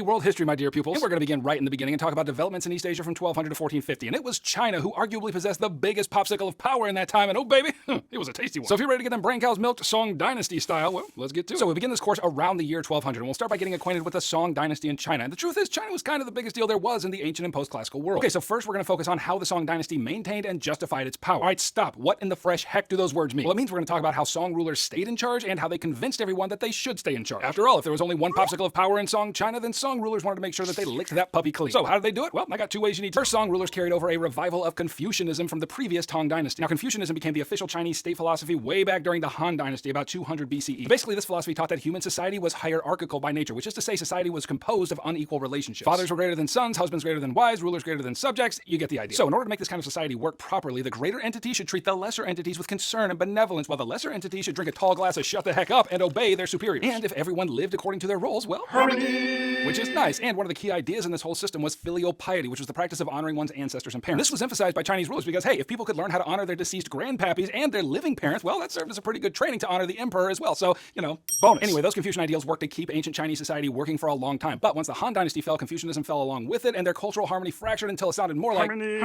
World history, my dear pupils. And we're going to begin right in the beginning and talk about developments in East Asia from 1200 to 1450. And it was China who arguably possessed the biggest popsicle of power in that time. And oh baby, it was a tasty one. So if you're ready to get them brain cows milked Song Dynasty style, well, let's get to it. So we begin this course around the year 1200. And we'll start by getting acquainted with the Song Dynasty in China. And the truth is, China was kind of the biggest deal there was in the ancient and post-classical world. Okay, so first we're going to focus on how the Song Dynasty maintained and justified its power. All right, stop. What in the fresh heck do those words mean? Well, it means we're going to talk about how Song rulers stayed in charge and how they convinced everyone that they should stay in charge. After all, if there was only one popsicle of power in Song China, then Song rulers wanted to make sure that they licked that puppy clean. So how did they do it? Well, I got two ways you need to. First, Song rulers carried over a revival of Confucianism from the previous Tang Dynasty. Now, Confucianism became the official Chinese state philosophy way back during the Han Dynasty, about 200 BCE. Basically, this philosophy taught that human society was hierarchical by nature, which is to say society was composed of unequal relationships. Fathers were greater than sons, husbands greater than wives, rulers greater than subjects. You get the idea. So in order to make this kind of society work properly, the greater entity should treat the lesser entities with concern and benevolence, while the lesser entity should drink a tall glass of shut the heck up and obey their superiors. And if everyone lived according to their roles, well, harmony! Which is nice. And one of the key ideas in this whole system was filial piety, which was the practice of honoring one's ancestors and parents. This was emphasized by Chinese rulers because, hey, if people could learn how to honor their deceased grandpappies and their living parents, well, that served as a pretty good training to honor the emperor as well. So, you know, bonus. Anyway, those Confucian ideals worked to keep ancient Chinese society working for a long time. But once the Han Dynasty fell, Confucianism fell along with it, and their cultural harmony fractured until it sounded more like harmony.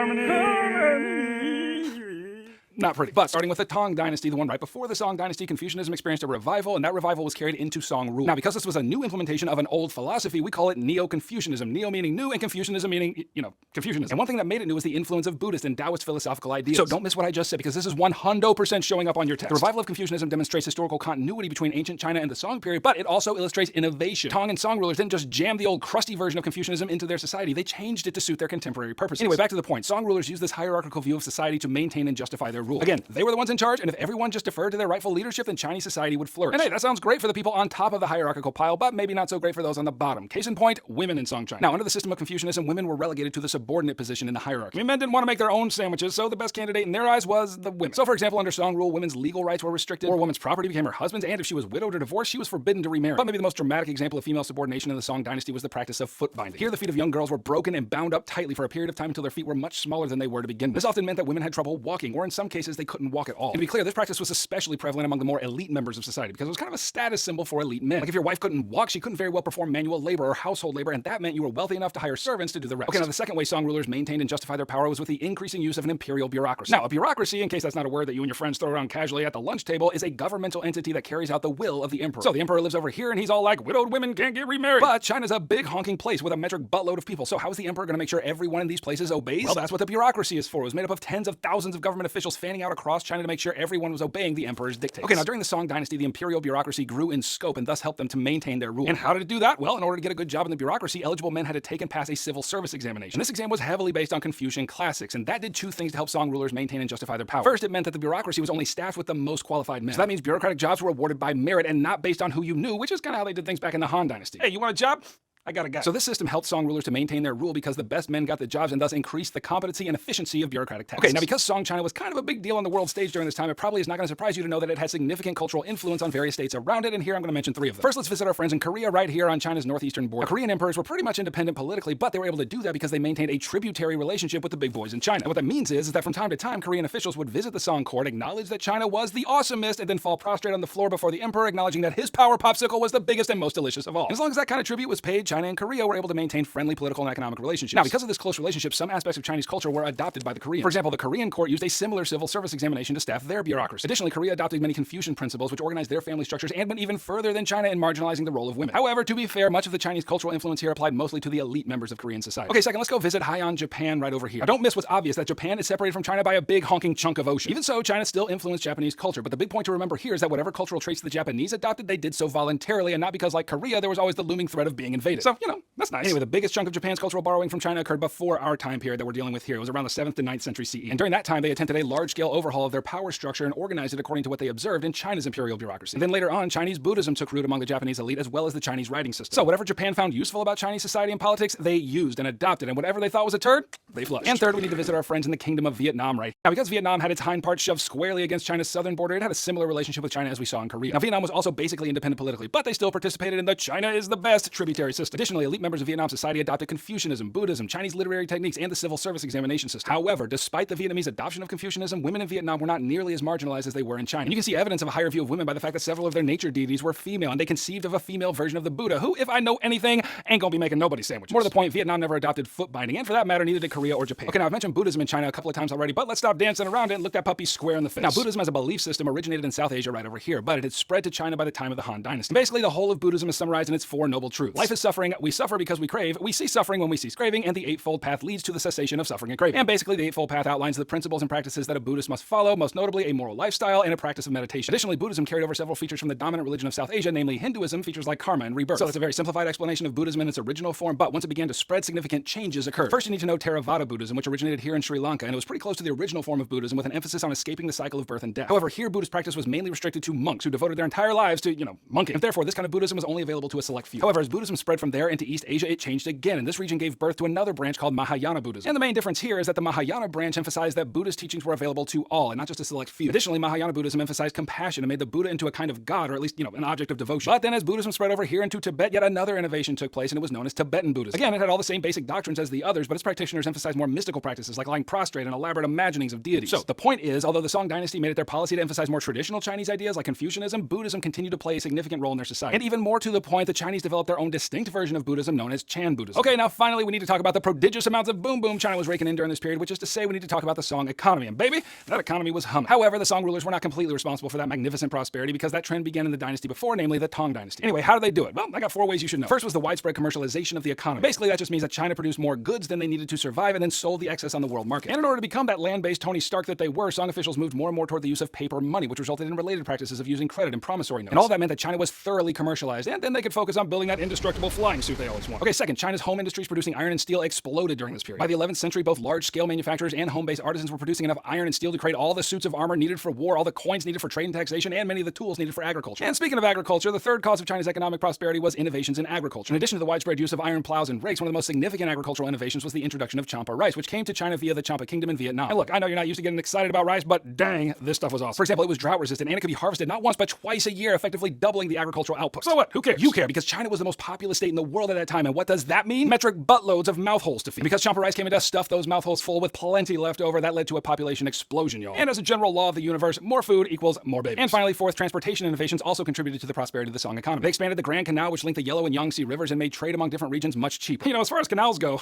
Not pretty. But starting with the Tang Dynasty, the one right before the Song Dynasty, Confucianism experienced a revival, and that revival was carried into Song rule. Now, because this was a new implementation of an old philosophy, we call it Neo-Confucianism. Neo meaning new, and Confucianism meaning, you know, Confucianism. And one thing that made it new was the influence of Buddhist and Taoist philosophical ideas. So don't miss what I just said, because this is 100% showing up on your test. The revival of Confucianism demonstrates historical continuity between ancient China and the Song period, but it also illustrates innovation. Tang and Song rulers didn't just jam the old crusty version of Confucianism into their society, they changed it to suit their contemporary purposes. Anyway, back to the point. Song rulers used this hierarchical view of society to maintain and justify their rule. Again, they were the ones in charge, and if everyone just deferred to their rightful leadership, then Chinese society would flourish. And hey, that sounds great for the people on top of the hierarchical pile, but maybe not so great for those on the bottom. Case in point, women in Song China. Now, under the system of Confucianism, women were relegated to the subordinate position in the hierarchy. I mean, men didn't want to make their own sandwiches, so the best candidate in their eyes was the women. So, for example, under Song rule, women's legal rights were restricted, or a woman's property became her husband's, and if she was widowed or divorced, she was forbidden to remarry. But maybe the most dramatic example of female subordination in the Song Dynasty was the practice of foot binding. Here, the feet of young girls were broken and bound up tightly for a period of time until their feet were much smaller than they were to begin with. This often meant that women had trouble walking, or in some cases, they couldn't walk at all. And to be clear, this practice was especially prevalent among the more elite members of society because it was kind of a status symbol for elite men. Like if your wife couldn't walk, she couldn't very well perform manual labor or household labor, and that meant you were wealthy enough to hire servants to do the rest. Okay, now the second way Song rulers maintained and justified their power was with the increasing use of an imperial bureaucracy. Now, a bureaucracy, in case that's not a word that you and your friends throw around casually at the lunch table, is a governmental entity that carries out the will of the emperor. So the emperor lives over here and he's all like, widowed women can't get remarried. But China's a big honking place with a metric buttload of people. So how is the emperor going to make sure everyone in these places obeys? Well, that's what the bureaucracy is for. It was made up of tens of thousands of government officials fanning out across China to make sure everyone was obeying the emperor's dictates. Okay, now during the Song Dynasty, the imperial bureaucracy grew in scope and thus helped them to maintain their rule. And how did it do that? Well, in order to get a good job in the bureaucracy, eligible men had to take and pass a civil service examination. And this exam was heavily based on Confucian classics, and that did two things to help Song rulers maintain and justify their power. First, it meant that the bureaucracy was only staffed with the most qualified men. So that means bureaucratic jobs were awarded by merit and not based on who you knew, which is kind of how they did things back in the Han Dynasty. Hey, you want a job? I got a guy. So this system helped Song rulers to maintain their rule because the best men got the jobs and thus increased the competency and efficiency of bureaucratic tasks. Okay, now because Song China was kind of a big deal on the world stage during this time, it probably is not going to surprise you to know that it had significant cultural influence on various states around it, and here I'm going to mention three of them. First, let's visit our friends in Korea right here on China's northeastern border. The Korean emperors were pretty much independent politically, but they were able to do that because they maintained a tributary relationship with the big boys in China. And what that means is that from time to time, Korean officials would visit the Song court, acknowledge that China was the awesomest, and then fall prostrate on the floor before the emperor, acknowledging that his power popsicle was the biggest and most delicious of all. And as long as that kind of tribute was paid, China and Korea were able to maintain friendly political and economic relationships. Now, because of this close relationship, some aspects of Chinese culture were adopted by the Koreans. For example, the Korean court used a similar civil service examination to staff their bureaucracy. Additionally, Korea adopted many Confucian principles which organized their family structures and went even further than China in marginalizing the role of women. However, to be fair, much of the Chinese cultural influence here applied mostly to the elite members of Korean society. Okay, second, let's go visit Heian, Japan right over here. Now, don't miss what's obvious, that Japan is separated from China by a big honking chunk of ocean. Even so, China still influenced Japanese culture, but the big point to remember here is that whatever cultural traits the Japanese adopted, they did so voluntarily and not because, like Korea, there was always the looming threat of being invaded. So, you know, that's nice. Anyway, the biggest chunk of Japan's cultural borrowing from China occurred before our time period that we're dealing with here. It was around the 7th to 9th century CE. And during that time, they attempted a large-scale overhaul of their power structure and organized it according to what they observed in China's imperial bureaucracy. And then later on, Chinese Buddhism took root among the Japanese elite as well as the Chinese writing system. So whatever Japan found useful about Chinese society and politics, they used and adopted, and whatever they thought was a turd, they flushed. And third, we need to visit our friends in the Kingdom of Vietnam right now. Because Vietnam had its hind part shoved squarely against China's southern border, it had a similar relationship with China as we saw in Korea. Now, Vietnam was also basically independent politically, but they still participated in the China is the best tributary system. Additionally, elite members members of Vietnam society adopted Confucianism, Buddhism, Chinese literary techniques, and the civil service examination system. However, despite the Vietnamese adoption of Confucianism, women in Vietnam were not nearly as marginalized as they were in China. And you can see evidence of a higher view of women by the fact that several of their nature deities were female, and they conceived of a female version of the Buddha, who, if I know anything, ain't gonna be making nobody sandwiches. More to the point, Vietnam never adopted foot binding, and for that matter, neither did Korea or Japan. Okay, now I've mentioned Buddhism in China a couple of times already, but let's stop dancing around it and look that puppy square in the face. Now, Buddhism as a belief system originated in South Asia right over here, but it had spread to China by the time of the Han Dynasty. Basically, the whole of Buddhism is summarized in its four noble truths. Life is suffering, we suffer because we crave, we cease suffering when we cease craving, and the Eightfold Path leads to the cessation of suffering and craving. And basically, the Eightfold Path outlines the principles and practices that a Buddhist must follow, most notably a moral lifestyle and a practice of meditation. Additionally, Buddhism carried over several features from the dominant religion of South Asia, namely Hinduism, features like karma and rebirth. So that's a very simplified explanation of Buddhism in its original form, but once it began to spread, significant changes occurred. First, you need to know Theravada Buddhism, which originated here in Sri Lanka, and it was pretty close to the original form of Buddhism with an emphasis on escaping the cycle of birth and death. However, here Buddhist practice was mainly restricted to monks who devoted their entire lives to, monking. And therefore, this kind of Buddhism was only available to a select few. However, as Buddhism spread from there into East Asia, it changed again, and this region gave birth to another branch called Mahayana Buddhism. And the main difference here is that the Mahayana branch emphasized that Buddhist teachings were available to all, and not just a select few. Additionally, Mahayana Buddhism emphasized compassion and made the Buddha into a kind of god, or at least, an object of devotion. But then as Buddhism spread over here into Tibet, yet another innovation took place, and it was known as Tibetan Buddhism. Again, it had all the same basic doctrines as the others, but its practitioners emphasized more mystical practices like lying prostrate and elaborate imaginings of deities. So the point is, although the Song dynasty made it their policy to emphasize more traditional Chinese ideas like Confucianism, Buddhism continued to play a significant role in their society. And even more to the point, the Chinese developed their own distinct version of Buddhism known as Chan Buddhism. Okay, now finally we need to talk about the prodigious amounts of boom boom China was raking in during this period, which is to say we need to talk about the Song economy. And baby, that economy was humming. However, the Song rulers were not completely responsible for that magnificent prosperity because that trend began in the dynasty before, namely the Tang dynasty. Anyway, how did they do it? Well, I got 4 ways you should know. First was the widespread commercialization of the economy. Basically, that just means that China produced more goods than they needed to survive and then sold the excess on the world market. And in order to become that land-based Tony Stark that they were, Song officials moved more and more toward the use of paper money, which resulted in related practices of using credit and promissory notes. And all that meant that China was thoroughly commercialized, and then they could focus on building that indestructible flying suit they always wanted. Okay, second, China's home industries producing iron and steel exploded during this period. By the 11th century, both large-scale manufacturers and home-based artisans were producing enough iron and steel to create all the suits of armor needed for war, all the coins needed for trade and taxation, and many of the tools needed for agriculture. And speaking of agriculture, the third cause of China's economic prosperity was innovations in agriculture. In addition to the widespread use of iron plows and rakes, one of the most significant agricultural innovations was the introduction of champa rice, which came to China via the Champa Kingdom in Vietnam. And look, I know you're not used to getting excited about rice, but dang, this stuff was awesome. For example, it was drought resistant and it could be harvested not once but twice a year, effectively doubling the agricultural output. So what? Who cares? You care, because China was the most populous state in the world at that time. And what does that mean? Metric buttloads of mouth holes to feed. Because champa rice came in to stuff those mouth holes full with plenty left over, that led to a population explosion, y'all. And as a general law of the universe, more food equals more babies. And finally, fourth, transportation innovations also contributed to the prosperity of the Song economy. They expanded the Grand Canal, which linked the Yellow and Yangtze rivers and made trade among different regions much cheaper. As far as canals go,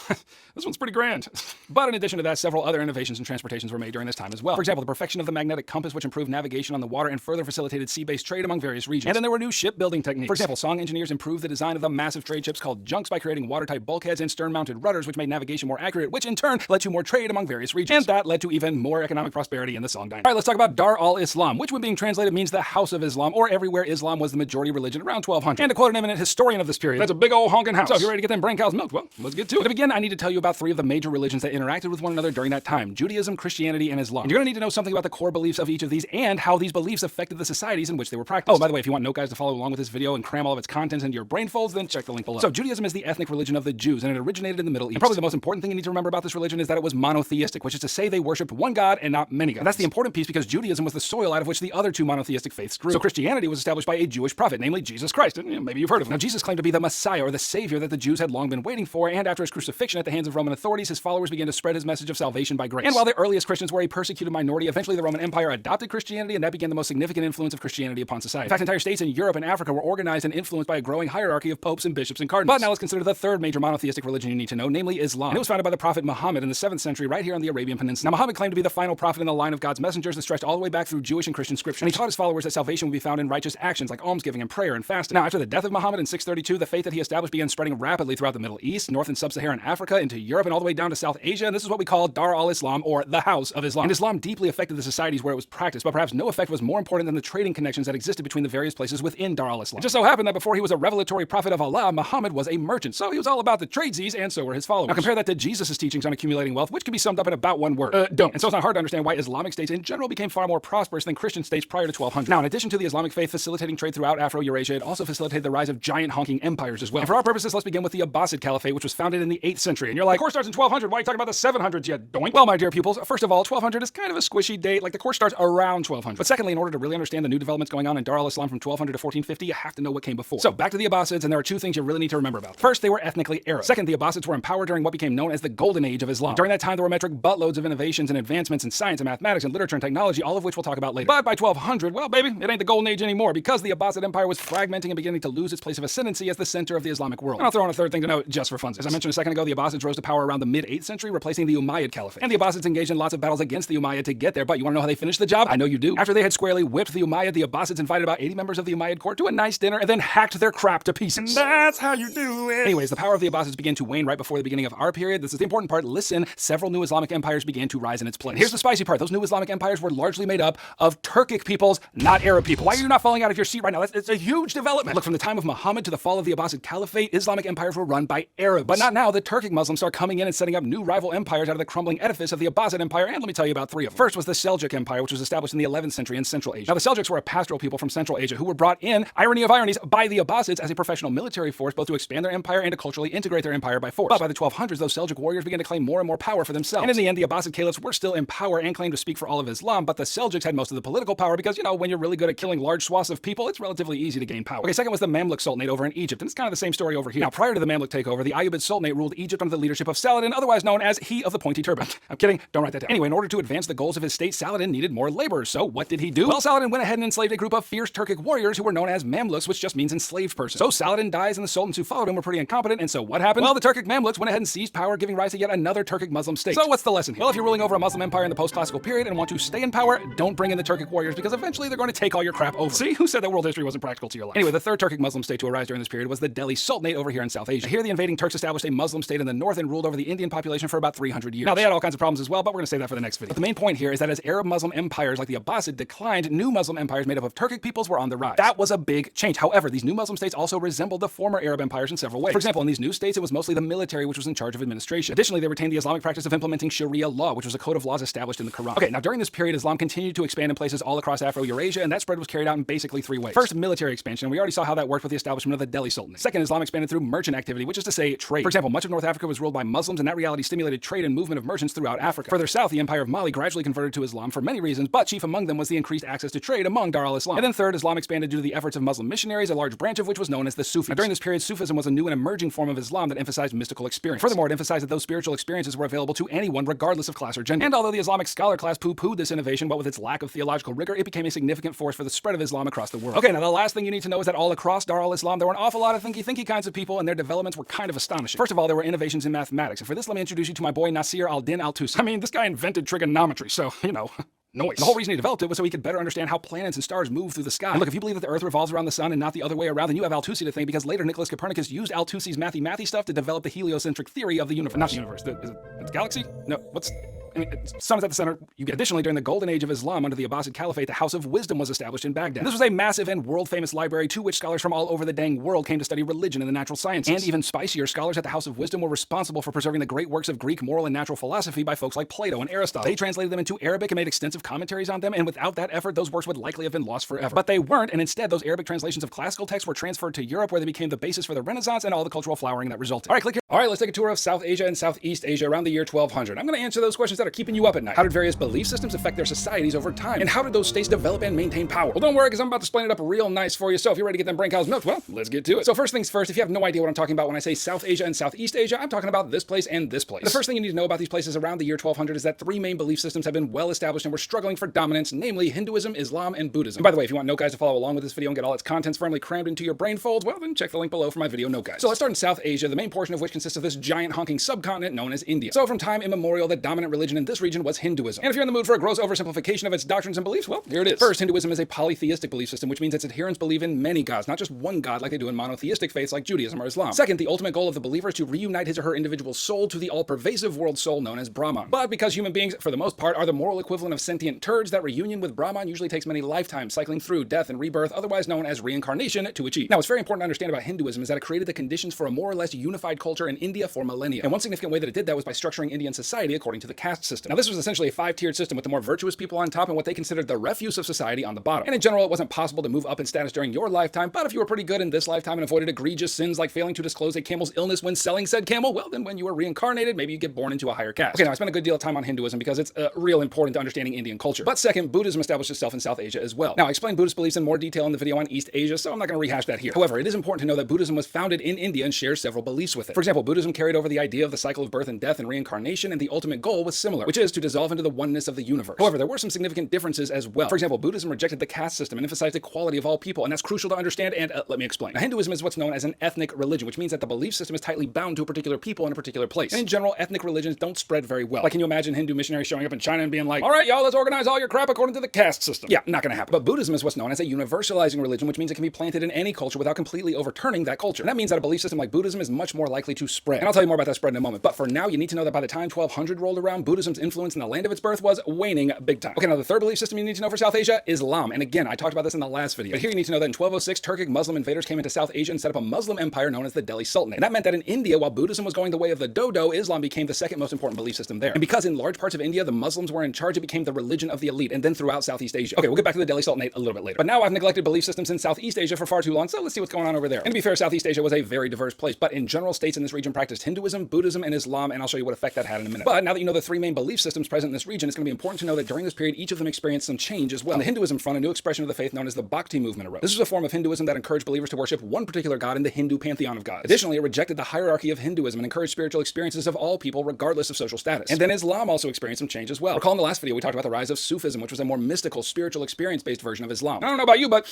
this one's pretty grand. But in addition to that, several other innovations in transportations were made during this time as well. For example, the perfection of the magnetic compass, which improved navigation on the water and further facilitated sea-based trade among various regions. And then there were new shipbuilding techniques. For example, Song engineers improved the design of the massive trade ships called junks by creating watertight bulkheads and stern-mounted rudders, which made navigation more accurate, which in turn led to more trade among various regions. And that led to even more economic prosperity in the Song dynasty. All right, let's talk about Dar al-Islam, which when being translated means the house of Islam, or everywhere Islam was the majority religion around 1200. And to quote an eminent historian of this period, that's a big old honking house. So if you're ready to get them brain cows milked, well, let's get to it. But to begin, I need to tell you about 3 of the major religions that interacted with one another during that time: Judaism, Christianity, and Islam. And you're gonna need to know something about the core beliefs of each of these and how these beliefs affected the societies in which they were practiced. Oh, by the way, if you want note guys to follow along with this video and cram all of its contents into your brain folds, then check the link below. So Judaism is the ethnic religion of the Jews, and it originated in the Middle East. And probably the most important thing you need to remember about this religion is that it was monotheistic, which is to say they worshipped one God and not many gods. And that's the important piece because Judaism was the soil out of which the other 2 monotheistic faiths grew. So Christianity was established by a Jewish prophet, namely Jesus Christ, and maybe you've heard of him. Now Jesus claimed to be the Messiah, or the Savior that the Jews had long been waiting for, and after his crucifixion at the hands of Roman authorities, his followers began to spread his message of salvation by grace. And while the earliest Christians were a persecuted minority, eventually the Roman Empire adopted Christianity, and that began the most significant influence of Christianity upon society. In fact, entire states in Europe and Africa were organized and influenced by a growing hierarchy of popes and bishops and cardinals. But now let's consider the third major monotheistic religion you need to know, namely Islam. And it was founded by the prophet Muhammad in the 7th century right here on the Arabian Peninsula. Now Muhammad claimed to be the final prophet in the line of God's messengers that stretched all the way back through Jewish and Christian scripture. And he taught his followers that salvation would be found in righteous actions like almsgiving and prayer and fasting. Now after the death of Muhammad in 632, the faith that he established began spreading rapidly throughout the Middle East, North and Sub-Saharan Africa, into Europe, and all the way down to South Asia. And this is what we call Dar al-Islam, or the house of Islam. And Islam deeply affected the societies where it was practiced, but perhaps no effect was more important than the trading connections that existed between the various places within Dar al-Islam. It just so happened that before he was a revelatory prophet of Allah, Muhammad was a merchant, so he was all about the tradesies, and so were his followers. Now compare that to Jesus' teachings on accumulating wealth, which can be summed up in about one word: don't. And so it's not hard to understand why Islamic states in general became far more prosperous than Christian states prior to 1200. Now, in addition to the Islamic faith facilitating trade throughout Afro-Eurasia, it also facilitated the rise of giant honking empires as well. And for our purposes, let's begin with the Abbasid Caliphate, which was founded in the 8th century. And you're like, the course starts in 1200, why are you talking about the 700s yet, doink? Well, my dear pupils, first of all, 1200 is kind of a squishy date, like the course starts around 1200. But secondly, in order to really understand the new developments going on in Dar al-Islam from 1200 to 1450, you have to know what came before. So back to the Abbasids, and there are 2 things you really need to remember about about them. First, they were ethnically Arab. Second, the Abbasids were in power during what became known as the Golden Age of Islam. During that time, there were metric buttloads of innovations and advancements in science and mathematics and literature and technology, all of which we'll talk about later. But by 1200, well, baby, it ain't the Golden Age anymore because the Abbasid Empire was fragmenting and beginning to lose its place of ascendancy as the center of the Islamic world. And I'll throw in a third thing to note just for funsies. As I mentioned a second ago, the Abbasids rose to power around the mid-8th century, replacing the Umayyad Caliphate. And the Abbasids engaged in lots of battles against the Umayyad to get there, but you want to know how they finished the job? I know you do. After they had squarely whipped the Umayyad, the Abbasids invited about 80 members of the Umayyad court to a nice dinner and then hacked their crap to pieces. And that's how you do it. Anyways, the power of the Abbasids began to wane right before the beginning of our period. This is the important part. Listen, several new Islamic empires began to rise in its place. And here's the spicy part. Those new Islamic empires were largely made up of Turkic peoples, not Arab people. Why are you not falling out of your seat right now? It's a huge development. Look, from the time of Muhammad to the fall of the Abbasid Caliphate, Islamic empires were run by Arabs. But not now. The Turkic Muslims start coming in and setting up new rival empires out of the crumbling edifice of the Abbasid Empire, and let me tell you about three of them. First was the Seljuk Empire, which was established in the 11th century in Central Asia. Now, the Seljuks were a pastoral people from Central Asia who were brought in, irony of ironies, by the Abbasids as a professional military force, both to expand their empire and to culturally integrate their empire by force. But by the 1200s, those Seljuk warriors began to claim more and more power for themselves. And in the end, the Abbasid caliphs were still in power and claimed to speak for all of Islam, but the Seljuks had most of the political power because, you know, when you're really good at killing large swaths of people, it's relatively easy to gain power. Okay, second was the Mamluk Sultanate over in Egypt, and it's kind of the same story over here. Now, prior to the Mamluk takeover, the Ayyubid Sultanate ruled Egypt under the leadership of Saladin, otherwise known as he of the pointy turban. I'm kidding, don't write that down. Anyway, in order to advance the goals of his state, Saladin needed more laborers. So what did he do? Well, Saladin went ahead and enslaved a group of fierce Turkic warriors who were known as Mamluks, which just means enslaved person. So Saladin dies and the sultans who followed him were pretty incompetent, and so what happened? Well, the Turkic Mamluks went ahead and seized power, giving rise to yet another Turkic Muslim state. So what's the lesson here? Well, if you're ruling over a Muslim empire in the post-classical period and want to stay in power, don't bring in the Turkic warriors because eventually they're going to take all your crap over. See, who said that world history wasn't practical to your life? Anyway, the third Turkic Muslim state to arise during this period was the Delhi Sultanate over here in South Asia. Here, the invading Turks established a Muslim state in the north and ruled over the Indian population for about 300 years. Now, they had all kinds of problems as well, but we're going to save that for the next video. But the main point here is that as Arab Muslim empires like the Abbasid declined, new Muslim empires made up of Turkic peoples were on the rise. That was a big change. However, these new Muslim states also resembled the former Arab empires in several ways. For example, in these new states, it was mostly the military which was in charge of administration. Additionally, they retained the Islamic practice of implementing Sharia law, which was a code of laws established in the Quran. Okay, now during this period, Islam continued to expand in places all across Afro-Eurasia, and that spread was carried out in basically three ways. First, military expansion. We already saw how that worked with the establishment of the Delhi Sultanate. Second, Islam expanded through merchant activity, which is to say trade. For example, much of North Africa was ruled by Muslims, and that reality stimulated trade and movement of merchants throughout Africa. Further south, the Empire of Mali gradually converted to Islam for many reasons, but chief among them was the increased access to trade among Dar al-Islam. And then third, Islam expanded due to the efforts of Muslim missionaries, a large branch of which was known as the Sufis. Now, during this period, Sufism was a new and emerging form of Islam that emphasized mystical experience. Furthermore, it emphasized that those spiritual experiences were available to anyone, regardless of class or gender. And although the Islamic scholar class poo-pooed this innovation, but with its lack of theological rigor, it became a significant force for the spread of Islam across the world. Okay, now the last thing you need to know is that all across Dar al-Islam, there were an awful lot of thinky kinds of people, and their developments were kind of astonishing. First of all, there were innovations in mathematics, and for this, let me introduce you to my boy Nasir al-Din al-Tusi. I mean, this guy invented trigonometry, so, you know, noise. The whole reason he developed it was so he could better understand how planets and stars move through the sky. And look, if you believe that the Earth revolves around the sun and not the other way around, then you have Al-Tusi to thank, because later Nicholas Copernicus used Al-Tusi's mathy stuff to develop the heliocentric theory of the universe. Not the universe, the galaxy? No, what's... I mean, sun is at the center. Additionally, during the Golden Age of Islam under the Abbasid Caliphate, the House of Wisdom was established in Baghdad. This was a massive and world-famous library to which scholars from all over the dang world came to study religion and the natural sciences. And even spicier, scholars at the House of Wisdom were responsible for preserving the great works of Greek moral and natural philosophy by folks like Plato and Aristotle. They translated them into Arabic and made extensive commentaries on them, and without that effort, those works would likely have been lost forever. But they weren't, and instead, those Arabic translations of classical texts were transferred to Europe, where they became the basis for the Renaissance and all the cultural flowering that resulted. All right, click here. All right, let's take a tour of South Asia and Southeast Asia around the year 1200. I'm going to answer those questions that are keeping you up at night. How did various belief systems affect their societies over time? And how did those states develop and maintain power? Well, don't worry, because I'm about to explain it up real nice for you. So if you're ready to get them brain cows milked, well, let's get to it. So first things first, if you have no idea what I'm talking about when I say South Asia and Southeast Asia, I'm talking about this place and this place. The first thing you need to know about these places around the year 1200 is that three main belief systems have been well established and were struggling for dominance, namely Hinduism, Islam, and Buddhism. And by the way, if you want note guides to follow along with this video and get all its contents firmly crammed into your brain folds, well, then check the link below for my video note guides. So let's start in South Asia, the main portion of which consists of this giant honking subcontinent known as India. So from time immemorial, the dominant religion in this region was Hinduism. And if you're in the mood for a gross oversimplification of its doctrines and beliefs, well, here it is. First, Hinduism is a polytheistic belief system, which means its adherents believe in many gods, not just one god like they do in monotheistic faiths like Judaism or Islam. Second, the ultimate goal of the believer is to reunite his or her individual soul to the all-pervasive world soul known as Brahman. But because human beings, for the most part, are the moral equivalent of sentient turds, that reunion with Brahman usually takes many lifetimes, cycling through death and rebirth, otherwise known as reincarnation, to achieve. Now, what's very important to understand about Hinduism is that it created the conditions for a more or less unified culture in India for millennia. And one significant way that it did that was by structuring Indian society according to the caste system. Now, this was essentially a 5-tiered system with the more virtuous people on top and what they considered the refuse of society on the bottom. And in general, it wasn't possible to move up in status during your lifetime, but if you were pretty good in this lifetime and avoided egregious sins like failing to disclose a camel's illness when selling said camel, well, then when you were reincarnated, maybe you get born into a higher caste. Okay, now I spent a good deal of time on Hinduism because it's real important to understanding Indian culture. But second, Buddhism established itself in South Asia as well. Now, I explained Buddhist beliefs in more detail in the video on East Asia, so I'm not going to rehash that here. However, it is important to know that Buddhism was founded in India and shares several beliefs with it. For example, Buddhism carried over the idea of the cycle of birth and death and reincarnation, and the ultimate goal was similar, which is to dissolve into the oneness of the universe. However, there were some significant differences as well. For example, Buddhism rejected the caste system and emphasized equality of all people, and that's crucial to understand, and let me explain. Now, Hinduism is what's known as an ethnic religion, which means that the belief system is tightly bound to a particular people in a particular place. And in general, ethnic religions don't spread very well. Like, can you imagine Hindu missionaries showing up in China and being like, all right, y'all, let's organize all your crap according to the caste system? Yeah, not gonna happen. But Buddhism is what's known as a universalizing religion, which means it can be planted in any culture without completely overturning that culture. And that means that a belief system like Buddhism is much more likely to spread. And I'll tell you more about that spread in a moment. But for now, you need to know that by the time 1200 rolled around, Buddhism's influence in the land of its birth was waning big time. Okay, now the third belief system you need to know for South Asia, Islam. And again, I talked about this in the last video. But here you need to know that in 1206, Turkic Muslim invaders came into South Asia and set up a Muslim empire known as the Delhi Sultanate. And that meant that in India, while Buddhism was going the way of the dodo, Islam became the second most important belief system there. And because in large parts of India, the Muslims were in charge, it became the religion of the elite, and then throughout Southeast Asia. Okay, we'll get back to the Delhi Sultanate a little bit later. But now I've neglected belief systems in Southeast Asia for far too long, so let's see what's going on over there. And to be fair, Southeast Asia was a very diverse place, but in general, states in this region practiced Hinduism, Buddhism, and Islam, and I'll show you what effect that had in a minute. But now that you know the three main belief systems present in this region, it's going to be important to know that during this period, each of them experienced some change as well. On the Hinduism front, a new expression of the faith known as the Bhakti movement arose. This was a form of Hinduism that encouraged believers to worship one particular god in the Hindu pantheon of gods. Additionally, it rejected the hierarchy of Hinduism and encouraged spiritual experiences of all people, regardless of social status. And then Islam also experienced some change as well. Recall in the last video, we talked about the rise of Sufism, which was a more mystical, spiritual, experience-based version of Islam. I don't know about you, but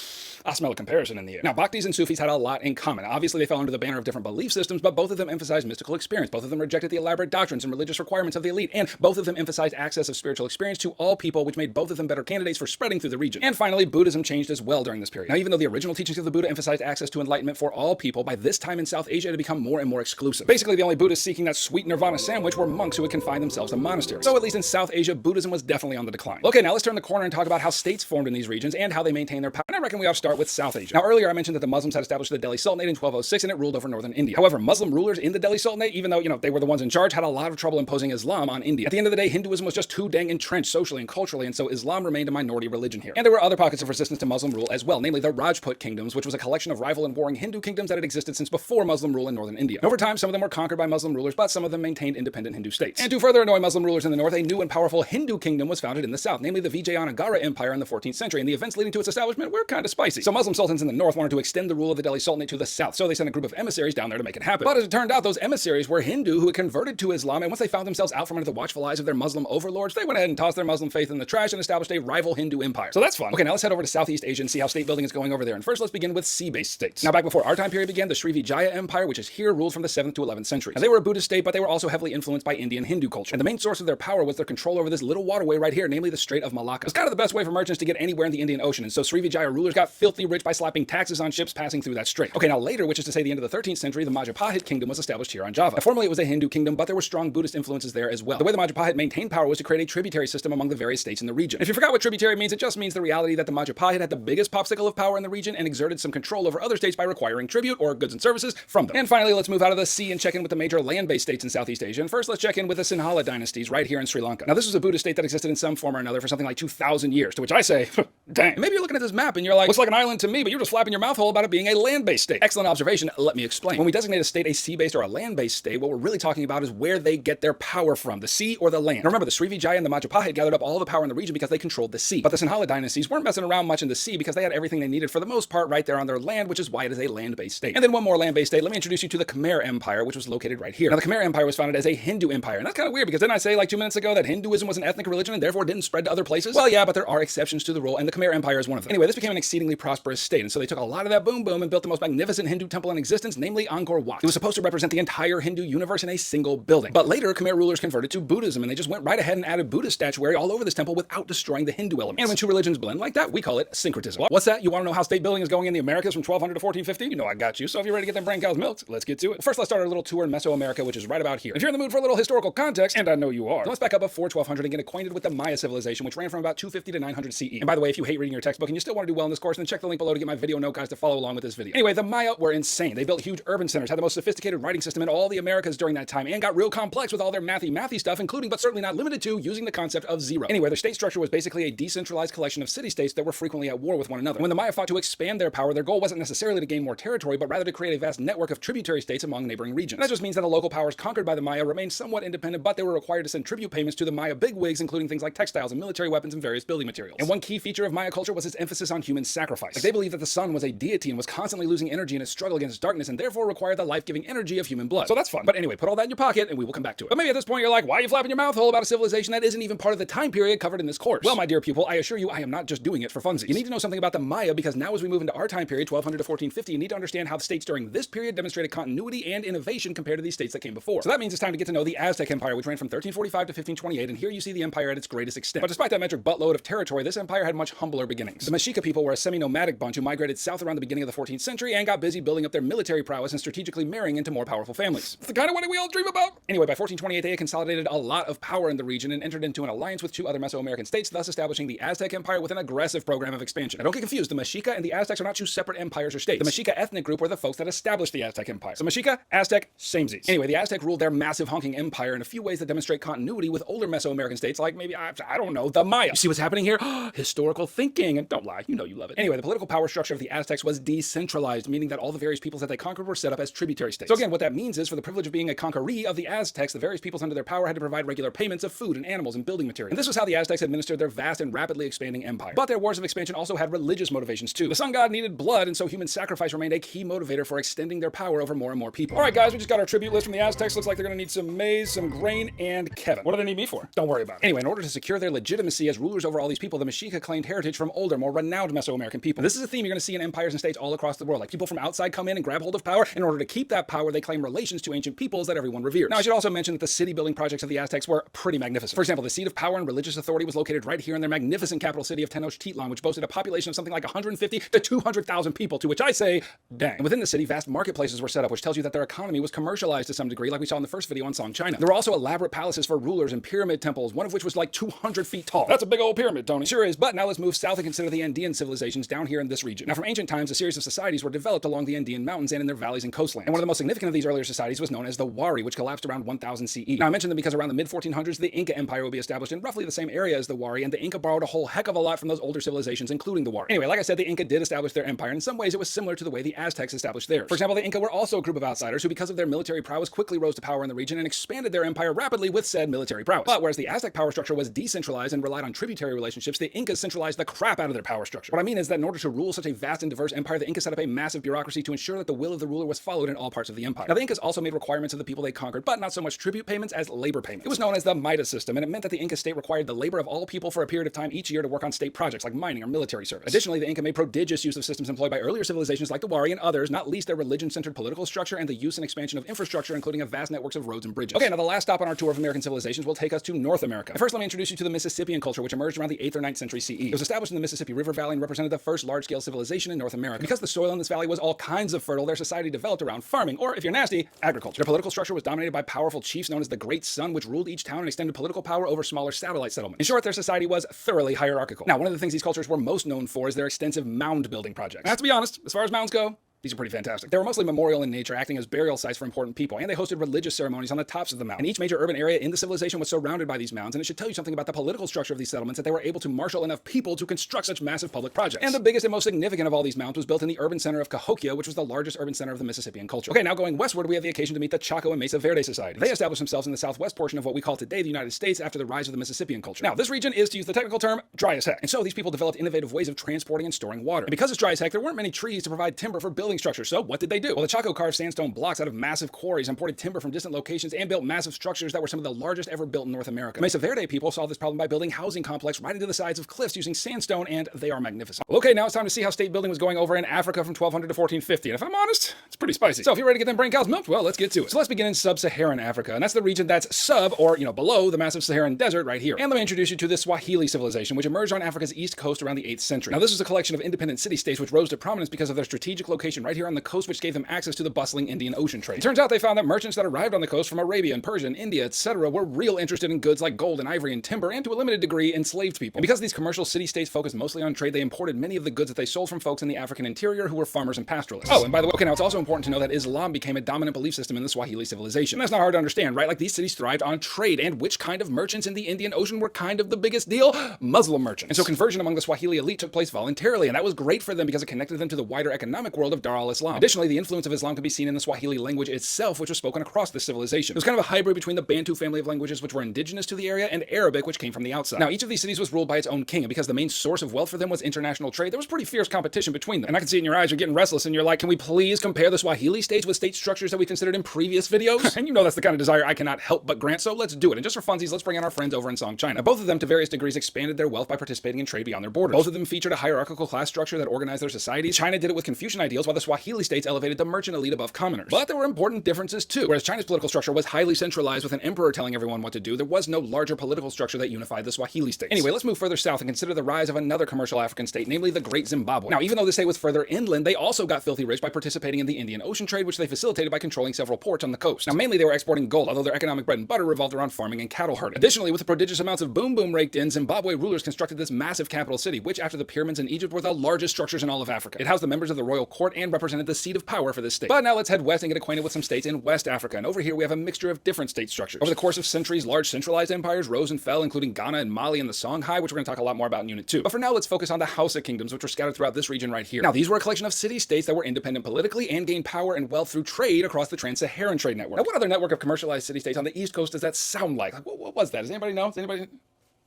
I smell a comparison in the air. Now, Bhaktis and Sufis had a lot in common. Obviously, they fell under the banner of different belief systems, but both of them emphasized mystical experience. Both of them rejected the elaborate doctrines and religious requirements of the elite, and both of them emphasized access of spiritual experience to all people, which made both of them better candidates for spreading through the region. And finally, Buddhism changed as well during this period. Now, even though the original teachings of the Buddha emphasized access to enlightenment for all people, by this time in South Asia, it had become more and more exclusive. Basically, the only Buddhists seeking that sweet nirvana sandwich were monks who would confine themselves to monasteries. So at least in South Asia, Buddhism was definitely on the decline. Okay, now let's turn the corner and talk about how states formed in these regions and how they maintain their power. And I reckon we ought to start with South Asia. Now, earlier I mentioned that the Muslims had established the Delhi Sultanate in 1206 and it ruled over northern India. However, Muslim rulers in the Delhi Sultanate, even though, they were the ones in charge, had a lot of trouble imposing Islam on India. At the end of the day, Hinduism was just too dang entrenched socially and culturally, and so Islam remained a minority religion here. And there were other pockets of resistance to Muslim rule as well, namely the Rajput kingdoms, which was a collection of rival and warring Hindu kingdoms that had existed since before Muslim rule in northern India. And over time, some of them were conquered by Muslim rulers, but some of them maintained independent Hindu states. And to further annoy Muslim rulers in the north, a new and powerful Hindu kingdom was founded in the south, namely the Vijayanagara Empire in the 14th century, and the events leading to its establishment were kind of spicy. So Muslim sultans in the north wanted to extend the rule of the Delhi Sultanate to the south, so they sent a group of emissaries down there to make it happen. But as it turned out, those emissaries were Hindu who had converted to Islam, and once they found themselves out from under the watchful eyes of their Muslim overlords, they went ahead and tossed their Muslim faith in the trash and established a rival Hindu empire. So that's fun. Okay, now let's head over to Southeast Asia and see how state building is going over there. And first, let's begin with sea-based states. Now, back before our time period began, the Srivijaya Empire, which is here, ruled from the 7th to 11th centuries. Now, they were a Buddhist state, but they were also heavily influenced by Indian Hindu culture. And the main source of their power was their control over this little waterway right here, namely the Strait of Malacca. It was kind of the best way for merchants to get anywhere in the Indian Ocean, and so Srivijaya rulers got filthy rich by slapping taxes on ships passing through that strait. Okay, now later, which is to say the end of the 13th century, the Majapahit kingdom was established here on Java. Now, formerly it was a Hindu kingdom, but there were strong Buddhist influences there as well. The way the Majapahit maintained power was to create a tributary system among the various states in the region. If you forgot what tributary means, it just means the reality that the Majapahit had the biggest popsicle of power in the region and exerted some control over other states by requiring tribute or goods and services from them. And finally, let's move out of the sea and check in with the major land-based states in Southeast Asia. And first, let's check in with the Sinhala dynasties right here in Sri Lanka. Now, this was a Buddhist state that existed in some form or another for something like 2,000 years, to which I say, dang. Maybe you're looking at this map and you're like, looks like an island to me, but you're just flapping your mouth hole about it being a land-based state. Excellent observation. Let me explain. When we designate a state a sea-based or a land-based state, what we're really talking about is where they get their power from, the sea or the land. Now remember, the Srivijaya and the Majapahit gathered up all the power in the region because they controlled the sea. But the Sinhala dynasties weren't messing around much in the sea because they had everything they needed for the most part right there on their land, which is why it is a land-based state. And then one more land-based state, let me introduce you to the Khmer Empire, which was located right here. Now the Khmer Empire was founded as a Hindu empire, and that's kind of weird because didn't I say like 2 minutes ago that Hinduism was an ethnic religion and therefore didn't spread to other places? Well, yeah, but there are exceptions to the rule, and the Khmer Empire is one of them. Anyway, this became an exceedingly prosperous state, and so they took a lot of that boom boom and built the most magnificent Hindu temple in existence, namely Angkor Wat. It was supposed to represent the entire Hindu universe in a single building. But later, Khmer rulers converted to Buddhism, and they just went right ahead and added Buddhist statuary all over this temple without destroying the Hindu elements. And when two religions blend like that, we call it syncretism. What's that? You want to know how state building is going in the Americas from 1200 to 1450? You know I got you. So if you're ready to get them brain cows milked, let's get to it. First, let's start our little tour in Mesoamerica, which is right about here. If you're in the mood for a little historical context, and I know you are, then let's back up before 1200 and get acquainted with the Maya civilization, which ran from about 250 to 900 CE. And by the way, if you hate reading your textbook and you still want to do well in this course, then check the link below to get my video note guides to follow along with this video. Anyway, the Maya were insane. They built huge urban centers, had the most sophisticated writing system in all the Americas during that time and got real complex with all their mathy stuff, including but certainly not limited to using the concept of zero. Anyway, their state structure was basically a decentralized collection of city-states that were frequently at war with one another. And when the Maya fought to expand their power, their goal wasn't necessarily to gain more territory, but rather to create a vast network of tributary states among neighboring regions. And that just means that the local powers conquered by the Maya remained somewhat independent, but they were required to send tribute payments to the Maya bigwigs, including things like textiles and military weapons and various building materials. And one key feature of Maya culture was its emphasis on human sacrifice. Like, they believed that the sun was a deity and was constantly losing energy in its struggle against darkness, and therefore required the life-giving energy of human blood. So that's fun. But anyway, put all that in your pocket and we will come back to it. But maybe at this point you're like, why are you flapping your mouth hole about a civilization that isn't even part of the time period covered in this course? Well, my dear pupil, I assure you I am not just doing it for funsies. You need to know something about the Maya, because now as we move into our time period, 1200 to 1450, you need to understand how the states during this period demonstrated continuity and innovation compared to these states that came before. So that means it's time to get to know the Aztec Empire, which ran from 1345 to 1528, and here you see the empire at its greatest extent. But despite that metric buttload of territory, this empire had much humbler beginnings. The Mexica people were a semi-nomadic bunch who migrated south around the beginning of the 14th century and got busy building up their military prowess and strategically marrying into more powerful families. It's the kind of wedding we all dream about. Anyway, by 1428, they had consolidated a lot of power in the region and entered into an alliance with two other Mesoamerican states, thus establishing the Aztec Empire with an aggressive program of expansion. Now don't get confused, the Mexica and the Aztecs are not two separate empires or states. The Mexica ethnic group were the folks that established the Aztec Empire. So Mexica, Aztec, samesies. Anyway, the Aztec ruled their massive honking empire in a few ways that demonstrate continuity with older Mesoamerican states like maybe, I don't know, the Maya. You see what's happening here? Historical thinking, and don't lie, you know you love it. Anyway, the political power structure of the Aztecs was decentralized, meaning that all the various peoples that they conquered were set up as tributary states. So again, what that means is for the privilege of being a conqueree of the Aztecs, the various peoples under their power had to provide regular payments of food and animals and building materials. And this was how the Aztecs administered their vast and rapidly expanding empire. But their wars of expansion also had religious motivations too. The sun god needed blood, and so human sacrifice remained a key motivator for extending their power over more and more people. All right, guys, we just got our tribute list from the Aztecs. Looks like they're gonna need some maize, some grain, and Kevin. What do they need me for? Don't worry about it. Anyway, in order to secure their legitimacy as rulers over all these people, the Mexica claimed heritage from older, more renowned Mesoamerican people. This is a theme you're gonna see in empires and states all across the world. Like, people from outside come in and grab hold of power. In order to keep that power, they claim relations to ancient peoples that everyone reveres. Now, I should also mention that the city building projects of the Aztecs were pretty magnificent. For example, the seat of power and religious authority was located right here in their magnificent capital city of Tenochtitlan, which boasted a population of something like 150 to 200,000 people, to which I say, dang. And within the city, vast marketplaces were set up, which tells you that their economy was commercialized to some degree, like we saw in the first video on Song China. There were also elaborate palaces for rulers and pyramid temples, one of which was like 200 feet tall. That's a big old pyramid, Tony. Sure is, but now let's move south and consider the Andean civilizations down here in this region. Now, from ancient times, a series of societies were developed along the Andean mountains and in their valleys and coastlands. And one of the most significant of these earlier societies was known as the Wari, which collapsed around 1000 CE. Now, I mentioned them because around the mid-1400s, the Inca Empire would be established in roughly the same area as the Wari, and the Inca borrowed a whole heck of a lot from those older civilizations, including the Wari. Anyway, like I said, the Inca did establish their empire, and in some ways it was similar to the way the Aztecs established theirs. For example, the Inca were also a group of outsiders who, because of their military prowess, quickly rose to power in the region and expanded their empire rapidly with said military prowess. But whereas the Aztec power structure was decentralized and relied on tributary relationships, the Incas centralized the crap out of their power structure. What I mean is that in order to rule such a vast and diverse empire, the Incas set up a massive bureaucracy to ensure that the will of the ruler was followed in all parts of the empire. Now, the Incas also made requirements of the people they conquered, but not so much tribute payments as labor payments. It was known as the Midas system, and it meant that the Inca state required the labor of all people for a period of time each year to work on state projects like mining or military service. Additionally, the Inca made prodigious use of systems employed by earlier civilizations like the Wari and others, not least their religion-centered political structure and the use and expansion of infrastructure, including a vast networks of roads and bridges. Okay, now the last stop on our tour of American civilizations will take us to North America. And first, let me introduce you to the Mississippian culture, which emerged around the 8th or 9th century CE. It was established in the Mississippi River Valley and represented the first large-scale civilization in North America. Because the soil in this valley was all kinds of fertile, their society developed around farming, or if you're nasty, agriculture. Their political structure was dominated by powerful chiefs known as the Great Sun, which ruled each town and extended political power over smaller satellite settlements. In short, their society was thoroughly hierarchical. Now, one of the things these cultures were most known for is their extensive mound building projects. And I have to be honest, as far as mounds go, these are pretty fantastic. They were mostly memorial in nature, acting as burial sites for important people, and they hosted religious ceremonies on the tops of the mound. And each major urban area in the civilization was surrounded by these mounds, and it should tell you something about the political structure of these settlements that they were able to marshal enough people to construct such massive public projects. And the biggest and most significant of all these mounds was built in the urban center of Cahokia, which was the largest urban center of the Mississippian culture. Okay, now going westward, we have the occasion to meet the Chaco and Mesa Verde Society. They established themselves in the southwest portion of what we call today the United States after the rise of the Mississippian culture. Now, this region is, to use the technical term, dry as heck. And so these people developed innovative ways of transporting and storing water. And because it's dry as heck, there weren't many trees to provide timber for building structures. So what did they do? Well, the Chaco carved sandstone blocks out of massive quarries, imported timber from distant locations, and built massive structures that were some of the largest ever built in North America. The Mesa Verde people solved this problem by building housing complex right into the sides of cliffs using sandstone, and they are magnificent. Okay, now it's time to see how state building was going over in Africa from 1200 to 1450, and if I'm honest, it's pretty spicy. So if you're ready to get them brain cows milked, well, let's get to it. So let's begin in sub-Saharan Africa, and that's the region that's sub, or, below the massive Saharan desert right here. And let me introduce you to the Swahili civilization, which emerged on Africa's east coast around the 8th century. Now, this is a collection of independent city-states which rose to prominence because of their strategic location right here on the coast, which gave them access to the bustling Indian Ocean trade. It turns out they found that merchants that arrived on the coast from Arabia and Persia and India, etc., were real interested in goods like gold and ivory and timber, and to a limited degree enslaved people. And because these commercial city-states focused mostly on trade, they imported many of the goods that they sold from folks in the African interior who were farmers and pastoralists. Oh, and by the way, okay, now it's also important to know that Islam became a dominant belief system in the Swahili civilization. And that's not hard to understand, right? Like, these cities thrived on trade, and which kind of merchants in the Indian Ocean were kind of the biggest deal? Muslim merchants. And so conversion among the Swahili elite took place voluntarily, and that was great for them because it connected them to the wider economic world of Dar al-Islam. Additionally, the influence of Islam can be seen in the Swahili language itself, which was spoken across this civilization. It was kind of a hybrid between the Bantu family of languages, which were indigenous to the area, and Arabic, which came from the outside. Now, each of these cities was ruled by its own king, and because the main source of wealth for them was international trade, there was pretty fierce competition between them. And I can see in your eyes, you're getting restless, and you're like, can we please compare the Swahili states with state structures that we considered in previous videos? And you know that's the kind of desire I cannot help but grant, so let's do it. And just for funsies, let's bring in our friends over in Song, China. Now, both of them, to various degrees, expanded their wealth by participating in trade beyond their borders. Both of them featured a hierarchical class structure that organized their societies. China did it with Confucian ideals, while the Swahili states elevated the merchant elite above commoners. But there were important differences too. Whereas China's political structure was highly centralized with an emperor telling everyone what to do, there was no larger political structure that unified the Swahili states. Anyway, let's move further south and consider the rise of another commercial African state, namely the Great Zimbabwe. Now, even though the state was further inland, they also got filthy rich by participating in the Indian Ocean trade, which they facilitated by controlling several ports on the coast. Now, mainly they were exporting gold, although their economic bread and butter revolved around farming and cattle herding. Additionally, with the prodigious amounts of boom raked in, Zimbabwe rulers constructed this massive capital city, which, after the pyramids in Egypt, were the largest structures in all of Africa. It housed the members of the royal court and represented the seat of power for this state. But now let's head west and get acquainted with some states in West Africa. And over here we have a mixture of different state structures. Over the course of centuries, large centralized empires rose and fell, including Ghana and Mali and the Songhai, which we're going to talk a lot more about in Unit 2. But for now, let's focus on the Hausa kingdoms, which were scattered throughout this region right here. Now, these were a collection of city-states that were independent politically and gained power and wealth through trade across the Trans-Saharan trade network. Now, what other network of commercialized city-states on the East Coast does that sound like? What was that? Does anybody know? Does anybody...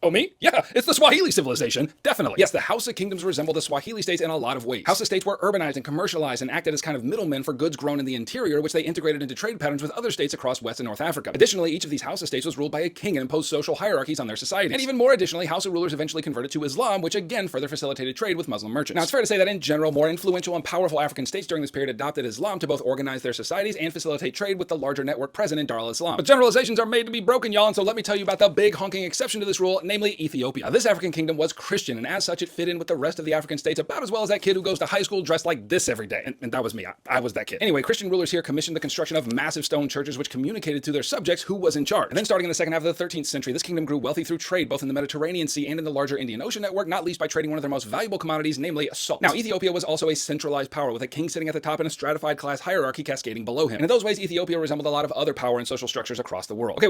Oh, me? Yeah, it's the Swahili civilization. Definitely. Yes, the Hausa kingdoms resemble the Swahili states in a lot of ways. Hausa states were urbanized and commercialized and acted as kind of middlemen for goods grown in the interior, which they integrated into trade patterns with other states across West and North Africa. Additionally, each of these Hausa states was ruled by a king and imposed social hierarchies on their societies. And even more additionally, Hausa rulers eventually converted to Islam, which again further facilitated trade with Muslim merchants. Now, it's fair to say that in general, more influential and powerful African states during this period adopted Islam to both organize their societies and facilitate trade with the larger network present in Dar al-Islam. But generalizations are made to be broken, y'all, and so let me tell you about the big honking exception to this rule, namely Ethiopia. Now, this African kingdom was Christian, and as such, it fit in with the rest of the African states about as well as that kid who goes to high school dressed like this every day. And that was me. I was that kid. Anyway, Christian rulers here commissioned the construction of massive stone churches which communicated to their subjects who was in charge. And then starting in the second half of the 13th century, this kingdom grew wealthy through trade both in the Mediterranean Sea and in the larger Indian Ocean network, not least by trading one of their most valuable commodities, namely salt. Now, Ethiopia was also a centralized power with a king sitting at the top and a stratified class hierarchy cascading below him. And in those ways, Ethiopia resembled a lot of other power and social structures across the world.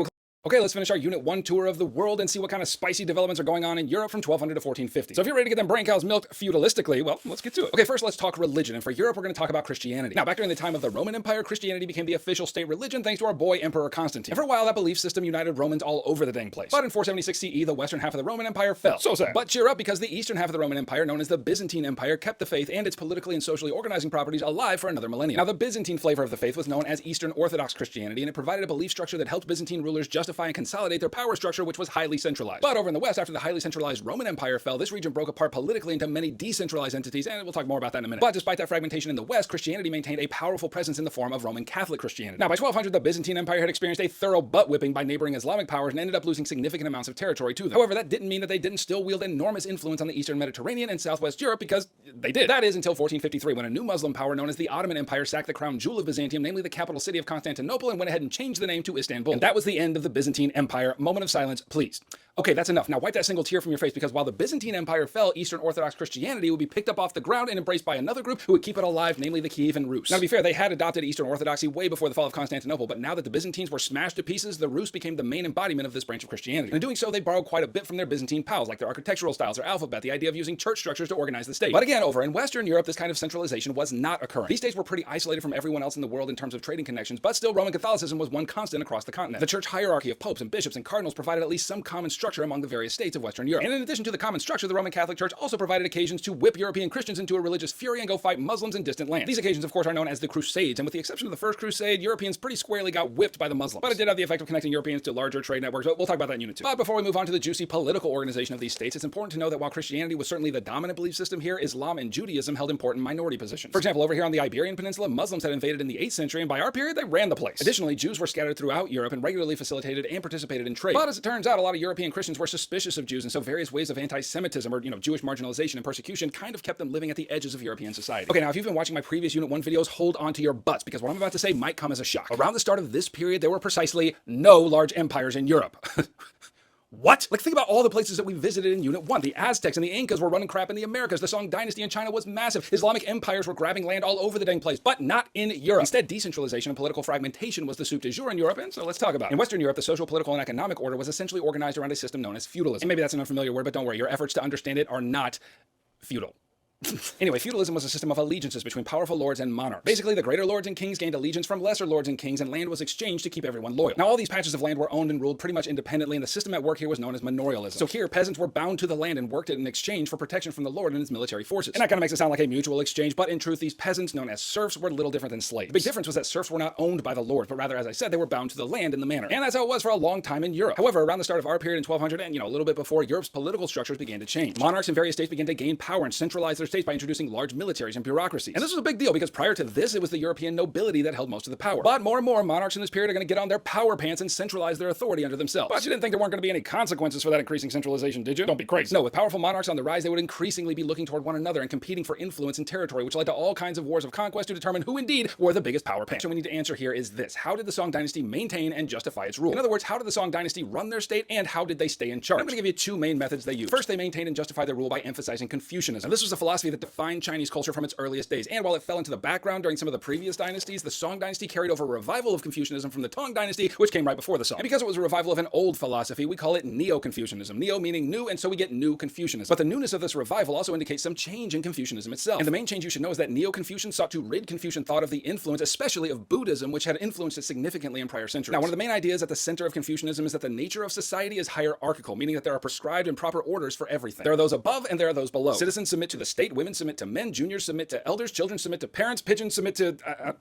Okay, let's finish our Unit 1 tour of the world and see what kind of spicy developments are going on in Europe from 1200 to 1450. So if you're ready to get them brain cows milked feudalistically, well, let's get to it. Okay, first let's talk religion, and for Europe we're going to talk about Christianity. Now, back during the time of the Roman Empire, Christianity became the official state religion thanks to our boy Emperor Constantine. And for a while, that belief system united Romans all over the dang place. But in 476 CE, the western half of the Roman Empire fell. So sad. But cheer up, because the eastern half of the Roman Empire, known as the Byzantine Empire, kept the faith and its politically and socially organizing properties alive for another millennium. Now, the Byzantine flavor of the faith was known as Eastern Orthodox Christianity, and it provided a belief structure that helped Byzantine rulers justify and consolidate their power structure, which was highly centralized. But over in the West, after the highly centralized Roman Empire fell, this region broke apart politically into many decentralized entities, and we'll talk more about that in a minute. But despite that fragmentation in the West, Christianity maintained a powerful presence in the form of Roman Catholic Christianity. Now, by 1200, the Byzantine Empire had experienced a thorough butt whipping by neighboring Islamic powers and ended up losing significant amounts of territory to them. However, that didn't mean that they didn't still wield enormous influence on the Eastern Mediterranean and Southwest Europe, because they did. That is until 1453, when a new Muslim power known as the Ottoman Empire sacked the crown jewel of Byzantium, namely the capital city of Constantinople, and went ahead and changed the name to Istanbul. And that was the end of the Byzantine Empire. Moment of silence, please. Okay, that's enough. Now wipe that single tear from your face, because while the Byzantine Empire fell, Eastern Orthodox Christianity would be picked up off the ground and embraced by another group who would keep it alive, namely the Kievan Rus. Now, to be fair, they had adopted Eastern Orthodoxy way before the fall of Constantinople, but now that the Byzantines were smashed to pieces, the Rus became the main embodiment of this branch of Christianity. And in doing so, they borrowed quite a bit from their Byzantine pals, like their architectural styles, their alphabet, the idea of using church structures to organize the state. But again, over in Western Europe, this kind of centralization was not occurring. These states were pretty isolated from everyone else in the world in terms of trading connections, but still Roman Catholicism was one constant across the continent. The church hierarchy of popes and bishops and cardinals provided at least some common structure among the various states of Western Europe. And in addition to the common structure, the Roman Catholic Church also provided occasions to whip European Christians into a religious fury and go fight Muslims in distant lands. These occasions, of course, are known as the Crusades, and with the exception of the First Crusade, Europeans pretty squarely got whipped by the Muslims. But it did have the effect of connecting Europeans to larger trade networks, but we'll talk about that in Unit 2. But before we move on to the juicy political organization of these states, it's important to know that while Christianity was certainly the dominant belief system here, Islam and Judaism held important minority positions. For example, over here on the Iberian Peninsula, Muslims had invaded in the 8th century, and by our period, they ran the place. Additionally, Jews were scattered throughout Europe and regularly facilitated benefited and participated in trade. But as it turns out, a lot of European Christians were suspicious of Jews, and so various ways of anti-Semitism or, Jewish marginalization and persecution kind of kept them living at the edges of European society. Okay, now if you've been watching my previous Unit 1 videos, hold on to your butts, because what I'm about to say might come as a shock. Around the start of this period, there were precisely no large empires in Europe. What? Like, think about all the places that we visited in Unit 1. The Aztecs and the Incas were running crap in the Americas. The Song dynasty in China was massive. Islamic empires were grabbing land all over the dang place, but not in Europe. Instead, decentralization and political fragmentation was the soup du jour in Europe, and so let's talk about it. In Western Europe, the social, political, and economic order was essentially organized around a system known as feudalism. And maybe that's an unfamiliar word, but don't worry, your efforts to understand it are not feudal. Anyway, feudalism was a system of allegiances between powerful lords and monarchs. Basically, the greater lords and kings gained allegiance from lesser lords and kings, and land was exchanged to keep everyone loyal. Now, all these patches of land were owned and ruled pretty much independently, and the system at work here was known as manorialism. So here, peasants were bound to the land and worked it in exchange for protection from the lord and his military forces. And that kind of makes it sound like a mutual exchange, but in truth, these peasants, known as serfs, were little different than slaves. The big difference was that serfs were not owned by the lords, but rather, as I said, they were bound to the land in the manor. And that's how it was for a long time in Europe. However, around the start of our period in 1200 and, a little bit before, Europe's political structures began to change. Monarchs in various states began to gain power and centralize their states by introducing large militaries and bureaucracies. And this was a big deal because prior to this, it was the European nobility that held most of the power. But more and more monarchs in this period are going to get on their power pants and centralize their authority under themselves. But you didn't think there weren't going to be any consequences for that increasing centralization, did you? Don't be crazy. No, with powerful monarchs on the rise, they would increasingly be looking toward one another and competing for influence and territory, which led to all kinds of wars of conquest to determine who indeed were the biggest power pants. So we need to answer here is this: how did the Song dynasty maintain and justify its rule? In other words, how did the Song dynasty run their state, and how did they stay in charge? I'm going to give you two main methods they used. First, they maintained and justified their rule by emphasizing Confucianism. And this was a philosophy that defined Chinese culture from its earliest days. And while it fell into the background during some of the previous dynasties, the Song dynasty carried over a revival of Confucianism from the Tang dynasty, which came right before the Song. And because it was a revival of an old philosophy, we call it Neo-Confucianism. Neo meaning new, and so we get New Confucianism. But the newness of this revival also indicates some change in Confucianism itself. And the main change you should know is that Neo-Confucians sought to rid Confucian thought of the influence, especially of Buddhism, which had influenced it significantly in prior centuries. Now, one of the main ideas at the center of Confucianism is that the nature of society is hierarchical, meaning that there are prescribed and proper orders for everything. There are those above and there are those below. Citizens submit to the state, women submit to men, juniors submit to elders, children submit to parents, pigeons submit to,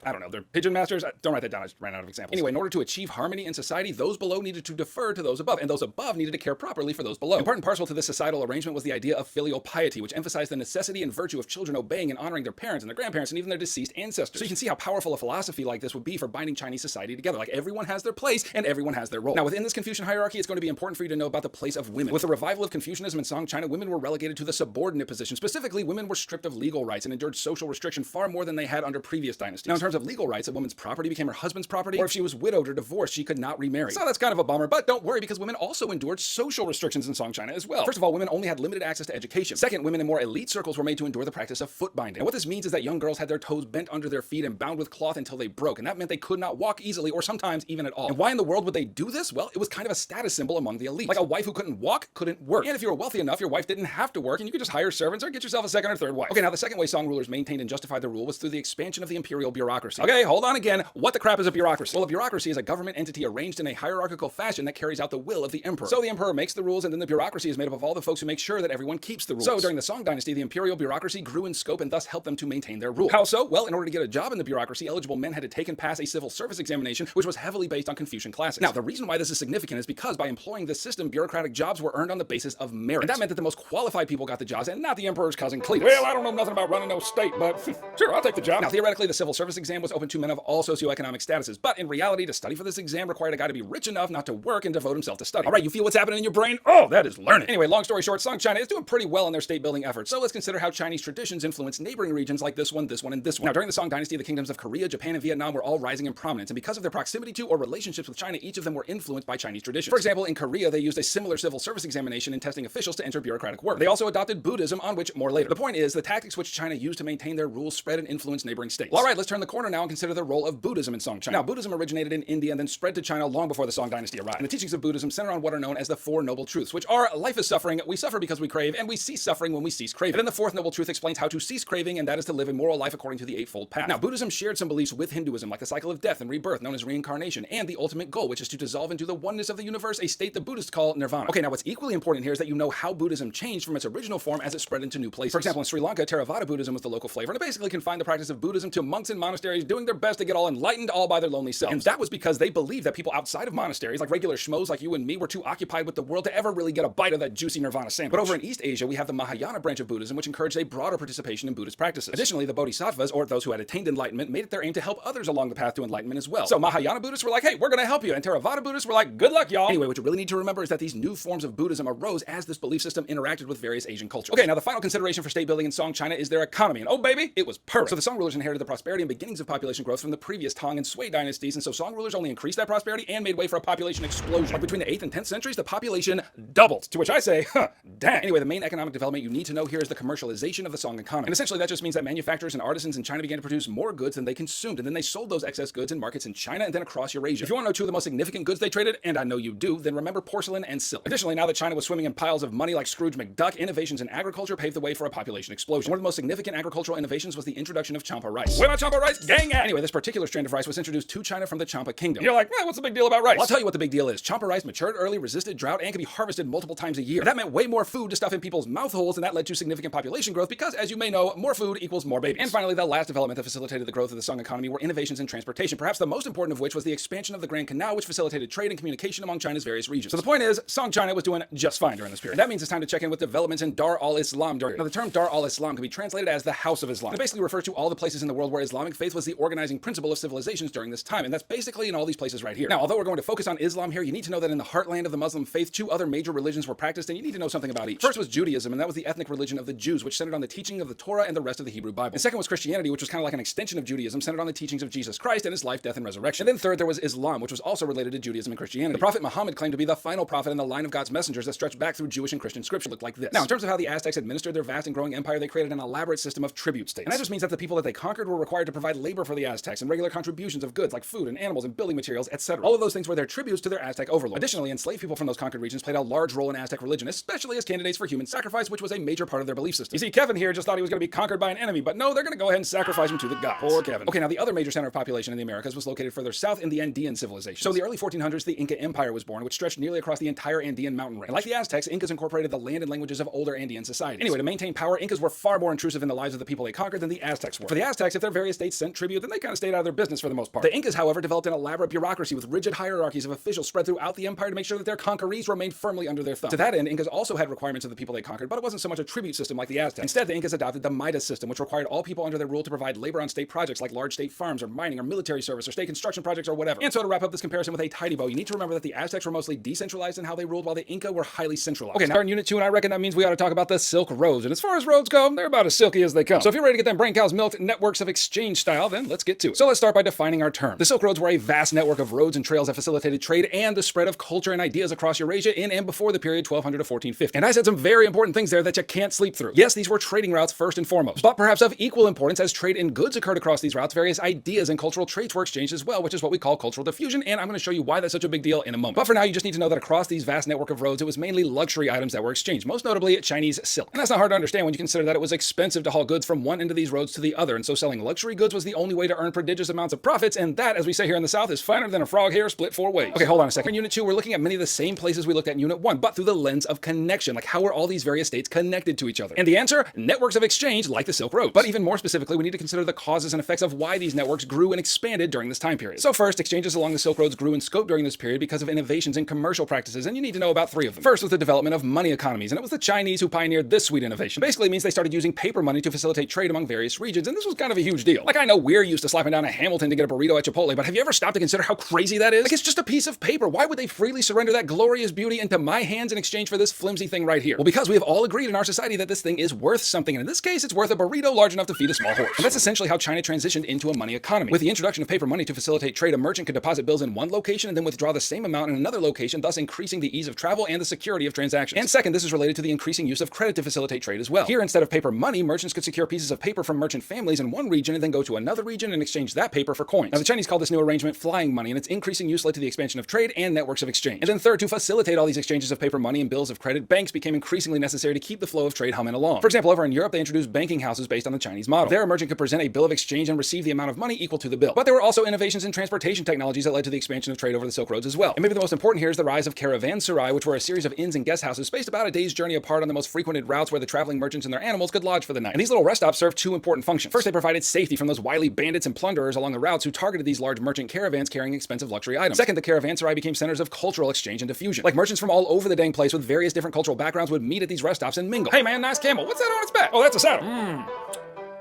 I don't know, they're pigeon masters. Don't write that down, I just ran out of examples. Anyway, in order to achieve harmony in society, those below needed to defer to those above, and those above needed to care properly for those below. And part and parcel to this societal arrangement was the idea of filial piety, which emphasized the necessity and virtue of children obeying and honoring their parents and their grandparents and even their deceased ancestors. So you can see how powerful a philosophy like this would be for binding Chinese society together. Like, everyone has their place and everyone has their role. Now, within this Confucian hierarchy, it's going to be important for you to know about the place of women. With the revival of Confucianism in Song China, women were relegated to the subordinate position. Specifically, women were stripped of legal rights and endured social restriction far more than they had under previous dynasties. Now, in terms of legal rights, a woman's property became her husband's property, or if she was widowed or divorced, she could not remarry. So that's kind of a bummer, but don't worry, because women also endured social restrictions in Song China as well. First of all, women only had limited access to education. Second, women in more elite circles were made to endure the practice of foot binding. And what this means is that young girls had their toes bent under their feet and bound with cloth until they broke, and that meant they could not walk easily or sometimes even at all. And why in the world would they do this? Well, it was kind of a status symbol among the elite. Like, a wife who couldn't walk couldn't work. And if you were wealthy enough, your wife didn't have to work, and you could just hire servants or get yourself a second or third wife. Okay, now the second way Song rulers maintained and justified the rule was through the expansion of the imperial bureaucracy. Okay, hold on again. What the crap is a bureaucracy? Well, a bureaucracy is a government entity arranged in a hierarchical fashion that carries out the will of the emperor. So the emperor makes the rules, and then the bureaucracy is made up of all the folks who make sure that everyone keeps the rules. So during the Song dynasty, the imperial bureaucracy grew in scope and thus helped them to maintain their rule. How so? Well, in order to get a job in the bureaucracy, eligible men had to take and pass a civil service examination, which was heavily based on Confucian classics. Now, the reason why this is significant is because by employing this system, bureaucratic jobs were earned on the basis of merit. And that meant that the most qualified people got the jobs, and not the emperor's cousin Cletus. Well, I don't know nothing about running no state, but sure, I'll take the job. Now, theoretically, the civil service exam was open to men of all socioeconomic statuses, but in reality, to study for this exam required a guy to be rich enough not to work and devote himself to study. All right, you feel what's happening in your brain? Oh, that is learning. Anyway, long story short, Song China is doing pretty well in their state-building efforts, so let's consider how Chinese traditions influence neighboring regions like this one, and this one. Now, during the Song dynasty, the kingdoms of Korea, Japan, and Vietnam were all rising in prominence, and because of their proximity to or relationships with China, each of them were influenced by Chinese traditions. For example, in Korea, they used a similar civil service examination in testing officials to enter bureaucratic work. They also adopted Buddhism, on which more later. The point is, the tactics which China used to maintain their rules spread and influenced neighboring states. Well, all right, let's turn the corner now and consider the role of Buddhism in Song China. Now, Buddhism originated in India and then spread to China long before the Song dynasty arrived. And the teachings of Buddhism center on what are known as the Four Noble Truths, which are: life is suffering, we suffer because we crave, and we cease suffering when we cease craving. And then the fourth noble truth explains how to cease craving, and that is to live a moral life according to the Eightfold Path. Now, Buddhism shared some beliefs with Hinduism, like the cycle of death and rebirth, known as reincarnation, and the ultimate goal, which is to dissolve into the oneness of the universe, a state the Buddhists call nirvana. Okay, now what's equally important here is that you know how Buddhism changed from its original form as it spread into new places. For example, in Sri Lanka, Theravada Buddhism was the local flavor, and it basically confined the practice of Buddhism to monks in monasteries doing their best to get all enlightened all by their lonely selves. And that was because they believed that people outside of monasteries, like regular schmoes like you and me, were too occupied with the world to ever really get a bite of that juicy nirvana sandwich. But over in East Asia, we have the Mahayana branch of Buddhism, which encouraged a broader participation in Buddhist practices. Additionally, the Bodhisattvas, or those who had attained enlightenment, made it their aim to help others along the path to enlightenment as well. So Mahayana Buddhists were like, hey, we're gonna help you, and Theravada Buddhists were like, good luck, y'all. Anyway, what you really need to remember is that these new forms of Buddhism arose as this belief system interacted with various Asian cultures. Okay, now the final consideration for state building in Song China is their economy, and oh baby, it was perfect. So the Song rulers inherited the prosperity and beginnings of population growth from the previous Tang and Sui dynasties, and so Song rulers only increased that prosperity and made way for a population explosion. Like between the 8th and 10th centuries, the population doubled, to which I say, huh, dang. Anyway, the main economic development you need to know here is the commercialization of the Song economy. And essentially that just means that manufacturers and artisans in China began to produce more goods than they consumed, and then they sold those excess goods in markets in China and then across Eurasia. If you want to know two of the most significant goods they traded, and I know you do, then remember porcelain and silk. Additionally, now that China was swimming in piles of money like Scrooge McDuck, innovations in agriculture paved the way for a population explosion. One of the most significant agricultural innovations was the introduction of champa rice. Where my champa rice gang at? Anyway, this particular strand of rice was introduced to China from the Champa kingdom. You're like, what's the big deal about rice? Well, I'll tell you what the big deal is. Champa rice matured early, resisted drought, and could be harvested multiple times a year. And that meant way more food to stuff in people's mouth holes, and that led to significant population growth because, as you may know, more food equals more babies. And finally, the last development that facilitated the growth of the Song economy were innovations in transportation, perhaps the most important of which was the expansion of the Grand Canal, which facilitated trade and communication among China's various regions. So the point is, Song China was doing just fine during this period. And that means it's time to check in with developments in Dar al-Islam during. Now, the term Dar al-Islam can be translated as the House of Islam. It basically refers to all the places in the world where Islamic faith was the organizing principle of civilizations during this time, and that's basically in all these places right here. Now, although we're going to focus on Islam here, you need to know that in the heartland of the Muslim faith, two other major religions were practiced, and you need to know something about each. First was Judaism, and that was the ethnic religion of the Jews, which centered on the teaching of the Torah and the rest of the Hebrew Bible. And second was Christianity, which was kind of like an extension of Judaism, centered on the teachings of Jesus Christ and his life, death, and resurrection. And then third, there was Islam, which was also related to Judaism and Christianity. The Prophet Muhammad claimed to be the final prophet in the line of God's messengers that stretched back through Jewish and Christian scripture. Looked like this. Now, in terms of how the Aztecs administered their vast and growing empire, they created an elaborate system of tribute states. And that just means that the people that they conquered were required to provide labor for the Aztecs and regular contributions of goods like food and animals and building materials, etc. All of those things were their tributes to their Aztec overlord. Additionally, enslaved people from those conquered regions played a large role in Aztec religion, especially as candidates for human sacrifice, which was a major part of their belief system. You see, Kevin here just thought he was going to be conquered by an enemy, but no, they're going to go ahead and sacrifice him to the gods. Poor Kevin. Okay, now the other major center of population in the Americas was located further south in the Andean civilization. So in the early 1400s, the Inca Empire was born, which stretched nearly across the entire Andean mountain range. And like the Aztecs, Incas incorporated the land and languages of older Andean societies. Anyway, to maintain power, Incas were far more intrusive in the lives of the people they conquered than the Aztecs were. For the Aztecs, if their various states sent tribute, then they kind of stayed out of their business for the most part. The Incas, however, developed an elaborate bureaucracy with rigid hierarchies of officials spread throughout the empire to make sure that their conquerees remained firmly under their thumb. To that end, Incas also had requirements of the people they conquered, but it wasn't so much a tribute system like the Aztecs. Instead, the Incas adopted the Midas system, which required all people under their rule to provide labor on state projects like large state farms or mining or military service or state construction projects or whatever. And so to wrap up this comparison with a tidy bow, you need to remember that the Aztecs were mostly decentralized in how they ruled, while the Inca were highly centralized. Okay, now in Unit 2, and I reckon that means we ought to talk about the Silk Roads. And as far as roads go, they're about as silky as they come. So if you're ready to get them brain cows milked networks of exchange style, then let's get to it. So let's start by defining our term. The Silk Roads were a vast network of roads and trails that facilitated trade and the spread of culture and ideas across Eurasia in and before the period 1200 to 1450. And I said some very important things there that you can't sleep through. Yes, these were trading routes first and foremost, but perhaps of equal importance as trade in goods occurred across these routes, various ideas and cultural traits were exchanged as well, which is what we call cultural diffusion, and I'm going to show you why that's such a big deal in a moment. But for now, you just need to know that across these vast network of roads, it was mainly luxury items that were exchanged, most notably Chinese silk. And that's not hard to understand when you consider that it was expensive to haul goods from one end of these roads to the other, and so selling luxury goods was the only way to earn prodigious amounts of profits, and that, as we say here in the South, is finer than a frog hair split 4 ways. Okay, hold on a second. In Unit 2, we're looking at many of the same places we looked at in Unit 1, but through the lens of connection, like how were all these various states connected to each other? And the answer, networks of exchange like the Silk Roads. But even more specifically, we need to consider the causes and effects of why these networks grew and expanded during this time period. So first, exchanges along the Silk Roads grew in scope during this period because of innovations in commercial practices, and you need to know about 3 of them. First was the development of money economies, and it was the Chinese who pioneered this sweet innovation. Basically, it means they started using paper money to facilitate trade among various regions, and this was kind of a huge deal. Like, I know we're used to slapping down a Hamilton to get a burrito at Chipotle, but have you ever stopped to consider how crazy that is? Like, it's just a piece of paper. Why would they freely surrender that glorious beauty into my hands in exchange for this flimsy thing right here? Well, because we have all agreed in our society that this thing is worth something, and in this case, it's worth a burrito large enough to feed a small horse. And that's essentially how China transitioned into a money economy. With the introduction of paper money to facilitate trade, a merchant could deposit bills in one location and then withdraw the same amount in another location, thus increasing the ease of travel and the security of transactions. And second, this is related to the increasing use of credit to facilitate trade as well. Here, instead of paper money, merchants could secure pieces of paper from merchant families in one region and then go to another region and exchange that paper for coins. Now, the Chinese call this new arrangement flying money, and its increasing use led to the expansion of trade and networks of exchange. And then third, to facilitate all these exchanges of paper money and bills of credit, banks became increasingly necessary to keep the flow of trade humming along. For example, over in Europe, they introduced banking houses based on the Chinese model. There, a merchant could present a bill of exchange and receive the amount of money equal to the bill. But there were also innovations in transportation technologies that led to the expansion of trade over the Silk Roads as well. And maybe the most important here is the rise of caravanserai, which were a series of inns and guest houses spaced about a day's journey apart on the most frequented routes where the traveling merchants merchants and their animals could lodge for the night. And these little rest stops served two important functions. First, they provided safety from those wily bandits and plunderers along the routes who targeted these large merchant caravans carrying expensive luxury items. Second, the caravanserai became centers of cultural exchange and diffusion. Like merchants from all over the dang place with various different cultural backgrounds would meet at these rest stops and mingle. Hey man, nice camel. What's that on its back? Oh, that's a saddle.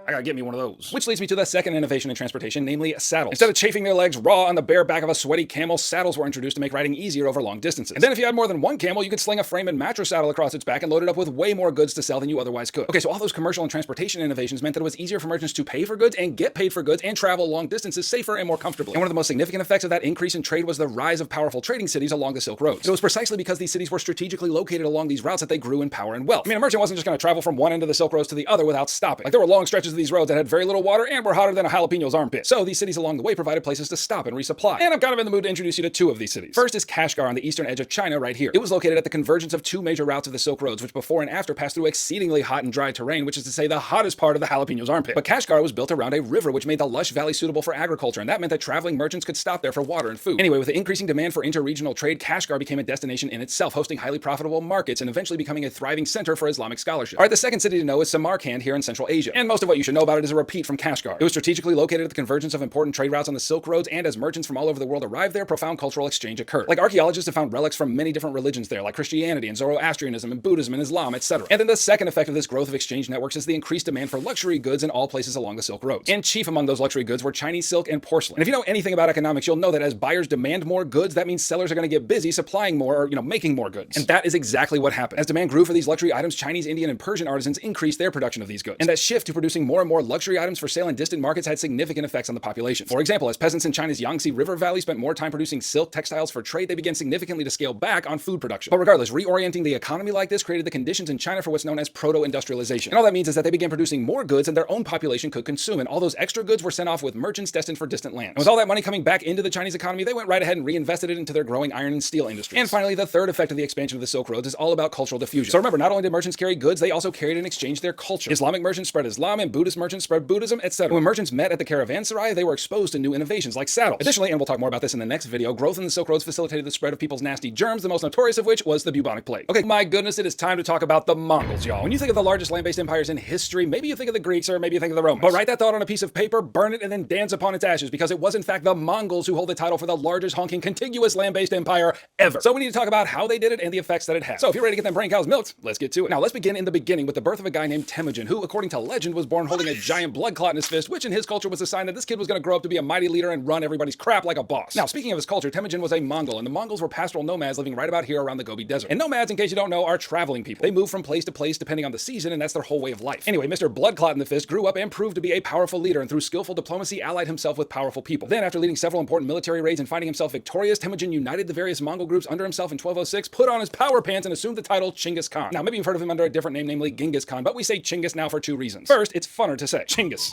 I gotta get me one of those. Which leads me to the second innovation in transportation, namely saddles. Instead of chafing their legs raw on the bare back of a sweaty camel, saddles were introduced to make riding easier over long distances. And then if you had more than one camel, you could sling a frame and mattress saddle across its back and load it up with way more goods to sell than you otherwise could. Okay, so all those commercial and transportation innovations meant that it was easier for merchants to pay for goods and get paid for goods and travel long distances safer and more comfortably. And one of the most significant effects of that increase in trade was the rise of powerful trading cities along the Silk Roads. It was precisely because these cities were strategically located along these routes that they grew in power and wealth. I mean, a merchant wasn't just gonna travel from one end of the Silk Roads to the other without stopping. Like there were long stretches of these roads that had very little water and were hotter than a jalapeno's armpit. So these cities along the way provided places to stop and resupply. And I'm kind of in the mood to introduce you to two of these cities. First is Kashgar on the eastern edge of China right here. It was located at the convergence of two major routes of the Silk Roads, which before and after passed through exceedingly hot and dry terrain, which is to say the hottest part of the jalapeno's armpit. But Kashgar was built around a river which made the lush valley suitable for agriculture, and that meant that traveling merchants could stop there for water and food. Anyway, with the increasing demand for inter-regional trade, Kashgar became a destination in itself, hosting highly profitable markets and eventually becoming a thriving center for Islamic scholarship. Alright, the second city to know is Samarkand here in Central Asia. And most of what you should know about it is a repeat from Kashgar. It was strategically located at the convergence of important trade routes on the Silk Roads, and as merchants from all over the world arrived there, profound cultural exchange occurred. Like archaeologists have found relics from many different religions there, like Christianity and Zoroastrianism and Buddhism and Islam, etc. And then the second effect of this growth of exchange networks is the increased demand for luxury goods in all places along the Silk Roads. And chief among those luxury goods were Chinese silk and porcelain. And if you know anything about economics, you'll know that as buyers demand more goods, that means sellers are going to get busy supplying more or, making more goods. And that is exactly what happened. As demand grew for these luxury items, Chinese, Indian, and Persian artisans increased their production of these goods. And that shift to producing more and more luxury items for sale in distant markets had significant effects on the population. For example, as peasants in China's Yangtze River Valley spent more time producing silk textiles for trade, they began significantly to scale back on food production. But regardless, reorienting the economy like this created the conditions in China for what's known as proto-industrialization. And all that means is that they began producing more goods than their own population could consume, and all those extra goods were sent off with merchants destined for distant lands. And with all that money coming back into the Chinese economy, they went right ahead and reinvested it into their growing iron and steel industries. And finally, the third effect of the expansion of the Silk Roads is all about cultural diffusion. So remember, not only did merchants carry goods, they also carried and exchanged their culture. Islamic merchants spread Islam, and Buddhist merchants spread Buddhism, etc. When merchants met at the caravanserai, they were exposed to new innovations like saddles. Additionally, and we'll talk more about this in the next video, growth in the Silk Roads facilitated the spread of people's nasty germs, the most notorious of which was the bubonic plague. Okay, my goodness, it is time to talk about the Mongols, y'all. When you think of the largest land-based empires in history, maybe you think of the Greeks or maybe you think of the Romans. But write that thought on a piece of paper, burn it, and then dance upon its ashes, because it was in fact the Mongols who hold the title for the largest honking contiguous land-based empire ever. So we need to talk about how they did it and the effects that it had. So if you're ready to get them brain cows milked, let's get to it. Now let's begin in the beginning with the birth of a guy named Temujin, who, according to legend, was born holding a giant blood clot in his fist, which in his culture was a sign that this kid was going to grow up to be a mighty leader and run everybody's crap like a boss. Now, speaking of his culture, Temujin was a Mongol, and the Mongols were pastoral nomads living right about here around the Gobi Desert. And nomads, in case you don't know, are traveling people. They move from place to place depending on the season, and that's their whole way of life. Anyway, Mr. Bloodclot in the Fist grew up and proved to be a powerful leader, and through skillful diplomacy allied himself with powerful people. Then, after leading several important military raids and finding himself victorious, Temujin united the various Mongol groups under himself in 1206, put on his power pants, and assumed the title Chinggis Khan. Now, maybe you've heard of him under a different name, namely Genghis Khan, but we say Chinggis now for two reasons. First, it's funner to say. Chinggis.